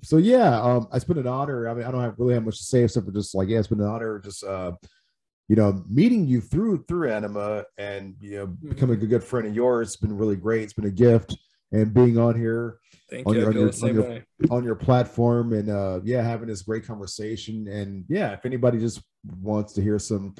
So yeah, it's been an honor. I mean, I don't really have much to say except for just like, it's been an honor just meeting you through Anima and becoming a good friend of yours. It's been really great. It's been a gift, and being on here on your platform and having this great conversation. And if anybody just wants to hear some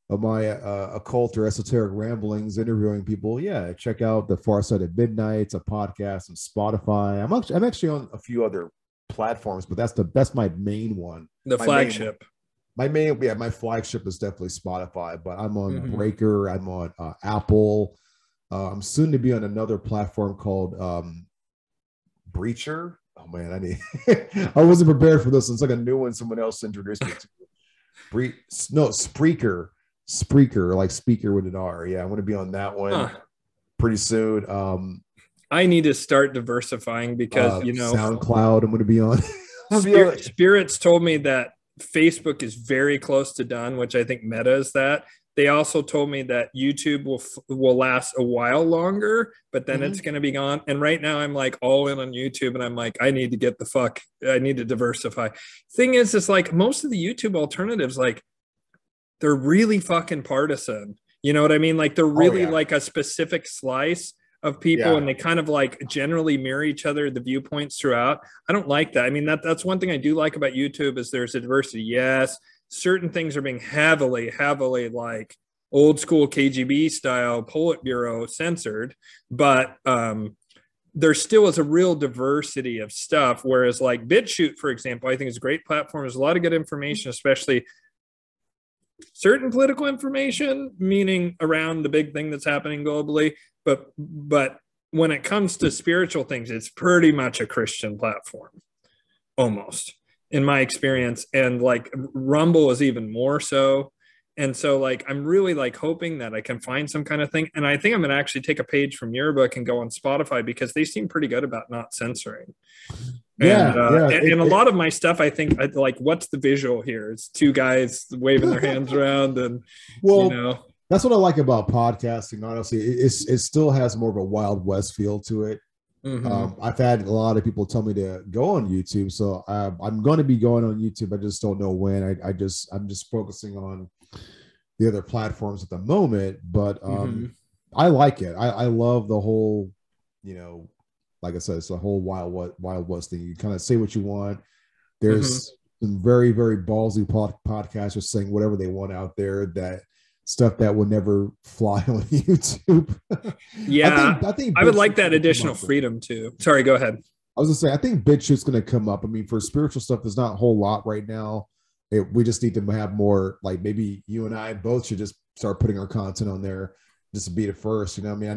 of my occult or esoteric ramblings interviewing people, check out The Far Side at Midnight. It's a podcast on Spotify. I'm actually on a few other platforms, but that's my main one. The flagship. My flagship is definitely Spotify, but I'm on Breaker. I'm on Apple. I'm soon to be on another platform called Breacher. Oh man, I wasn't prepared for this. It's like a new one someone else introduced me to. Spreaker, like speaker with an R. Yeah, I want to be on that one pretty soon. I need to start diversifying because SoundCloud I'm going to be on. Spirits told me that Facebook is very close to done, which I think Meta is that. They also told me that YouTube will last a while longer, but then it's going to be gone. And right now I'm like all in on YouTube, and I'm like, I need to diversify. Thing is like most of the YouTube alternatives, like they're really fucking partisan. You know what I mean? Like they're really like a specific slice of people, and they kind of like generally mirror each other, the viewpoints throughout. I don't like that. I mean, that's one thing I do like about YouTube is there's a diversity. Yes, certain things are being heavily like old school KGB style Politburo censored, but there still is a real diversity of stuff. Whereas like BitChute, for example, I think is a great platform. There's a lot of good information, especially certain political information, meaning around the big thing that's happening globally. But when it comes to spiritual things, it's pretty much a Christian platform, almost, in my experience. And like Rumble is even more so. And so like I'm really like hoping that I can find some kind of thing. And I think I'm going to actually take a page from your book and go on Spotify because they seem pretty good about not censoring. And a lot of my stuff, I think, like, what's the visual here? It's two guys waving their hands around, and that's what I like about podcasting. Honestly, it still has more of a Wild West feel to it. I've had a lot of people tell me to go on YouTube, so I'm going to be going on YouTube. I just don't know when. I'm just focusing on the other platforms at the moment, but I like it. I love the whole, like I said, it's a whole Wild West thing. You kind of say what you want. There's some very, very ballsy podcasters saying whatever they want out there, that stuff that will never fly on YouTube. I think I would like that additional freedom too. Sorry, go ahead. I was gonna say, I think BitChute's going to come up. I mean, for spiritual stuff, there's not a whole lot right now. We just need to have more, like maybe you and I both should just start putting our content on there just to be the first. I mean,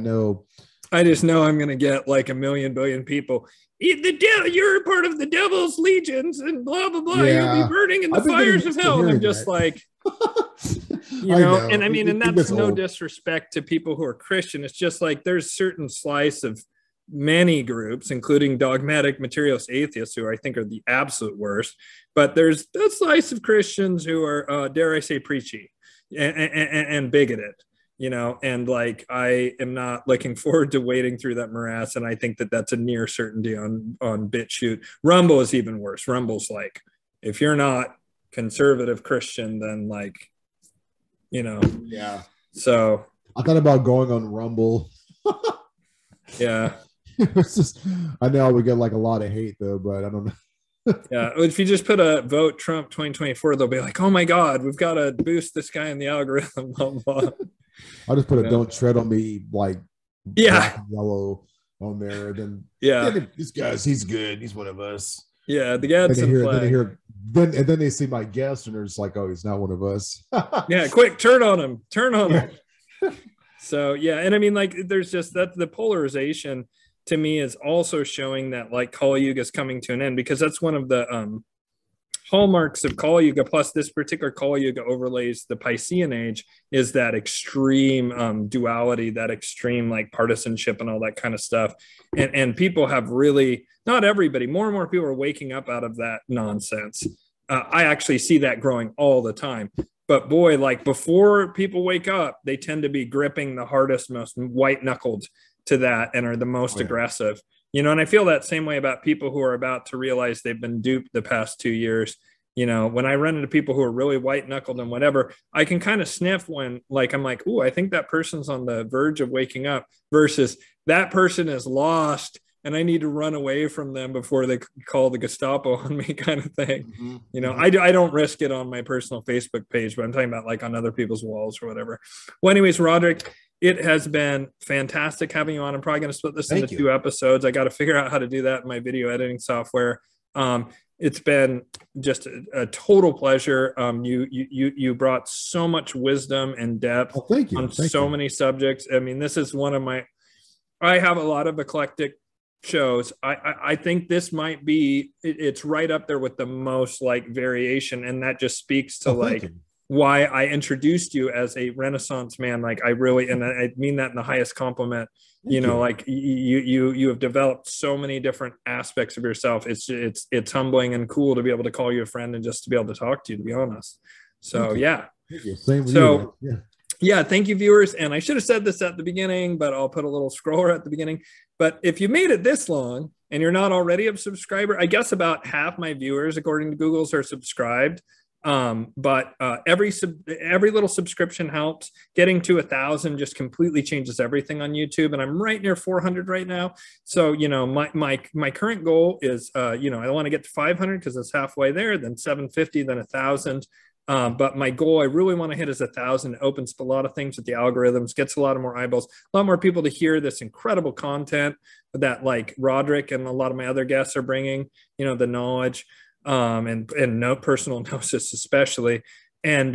I just know I'm going to get like 1 million billion people. You're part of the devil's legions and blah, blah, blah. You'll be burning in the fires of hell. And I'm just like, and I mean, and that's no disrespect to people who are Christian. It's just like there's certain slice of many groups, including dogmatic materialist atheists, who I think are the absolute worst. But there's a slice of Christians who are, dare I say, preachy and bigoted. And like I am not looking forward to wading through that morass, and I think that that's a near certainty on BitChute. Rumble is even worse. Rumble's like, if you're not conservative Christian, then like, So I thought about going on Rumble. Yeah, it's just, I know we get like a lot of hate though, but I don't know. Yeah, if you just put a vote Trump 2024, they'll be like, oh my God, we've got to boost this guy in the algorithm. Blah, blah. I'll just put a don't tread on me, like black and yellow on there. Then this guy's, he's good. He's one of us. Yeah, the Gadsden flag. Then they see my guest and they're just like, oh, he's not one of us. Yeah, quick, turn on him. So yeah, and I mean, like, there's just that the polarization. to me is also showing that like Kali Yuga is coming to an end, because that's one of the hallmarks of Kali Yuga, plus this particular Kali Yuga overlays the Piscean age, is that extreme duality, that extreme like partisanship and all that kind of stuff. And people have really, not everybody, more and more people are waking up out of that nonsense. I actually see that growing all the time. But boy, like before people wake up, they tend to be gripping the hardest, most white knuckled to that and are the most aggressive. You know, and I feel that same way about people who are about to realize they've been duped the past 2 years. You know, when I run into people who are really white knuckled and whatever, I can kind of sniff when like, I'm like, oh, I think that person's on the verge of waking up, versus that person is lost and I need to run away from them before they call the Gestapo on me, kind of thing. Mm-hmm. You know, I don't risk it on my personal Facebook page, but I'm talking about like on other people's walls or whatever. Well, anyways, Rodrick, it has been fantastic having you on. I'm probably going to split this into 2 episodes. I got to figure out how to do that in my video editing software. It's been just a total pleasure. You brought so much wisdom and depth on so many subjects. I mean, this is one of my, I have a lot of eclectic shows. I think this might be, it's right up there with the most like variation. And that just speaks to why I introduced you as a Renaissance man. Like I really, and I mean that in the highest compliment, you know, like you have developed so many different aspects of yourself. It's humbling and cool to be able to call you a friend and just to be able to talk to you, to be honest. So yeah. Same with you. Yeah. Thank you, viewers. And I should have said this at the beginning, but I'll put a little scroller at the beginning. But if you made it this long and you're not already a subscriber, I guess about half my viewers, according to Google's, are subscribed. But every little subscription helps. Getting to 1,000 just completely changes everything on YouTube, and I'm right near 400 right now. So you know, my current goal is you know, I want to get to 500 because it's halfway there, then 750, then 1,000. But my goal I really want to hit is 1,000. It opens a lot of things with the algorithms, gets a lot of more eyeballs, a lot more people to hear this incredible content that like Rodrick and a lot of my other guests are bringing. You know, the knowledge. And no personal gnosis especially. And,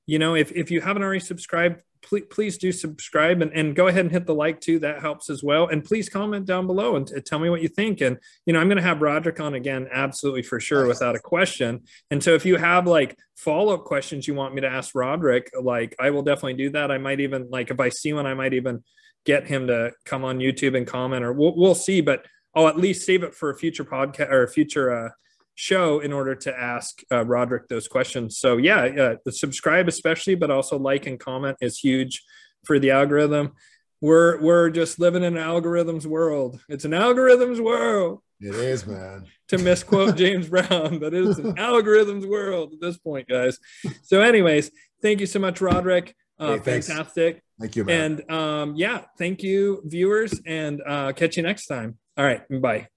you know, if you haven't already subscribed, please do subscribe and go ahead and hit the like too. That helps as well. And please comment down below and tell me what you think. And, you know, I'm going to have Rodrick on again, absolutely for sure, without a question. And so if you have like follow-up questions you want me to ask Rodrick, like I will definitely do that. I might even, like, if I see one, I might even get him to come on YouTube and comment, or we'll see, but I'll at least save it for a future podcast or a future, show in order to ask Rodrick those questions. So yeah, subscribe especially, but also like and comment is huge for the algorithm. We're just living in an algorithms world. It's an algorithms world. It is, man. To misquote James Brown, but it is an algorithms world at this point, guys. So anyways, thank you so much, Rodrick. Fantastic. Thank you, man. And yeah, thank you, viewers, and catch you next time. All right, bye.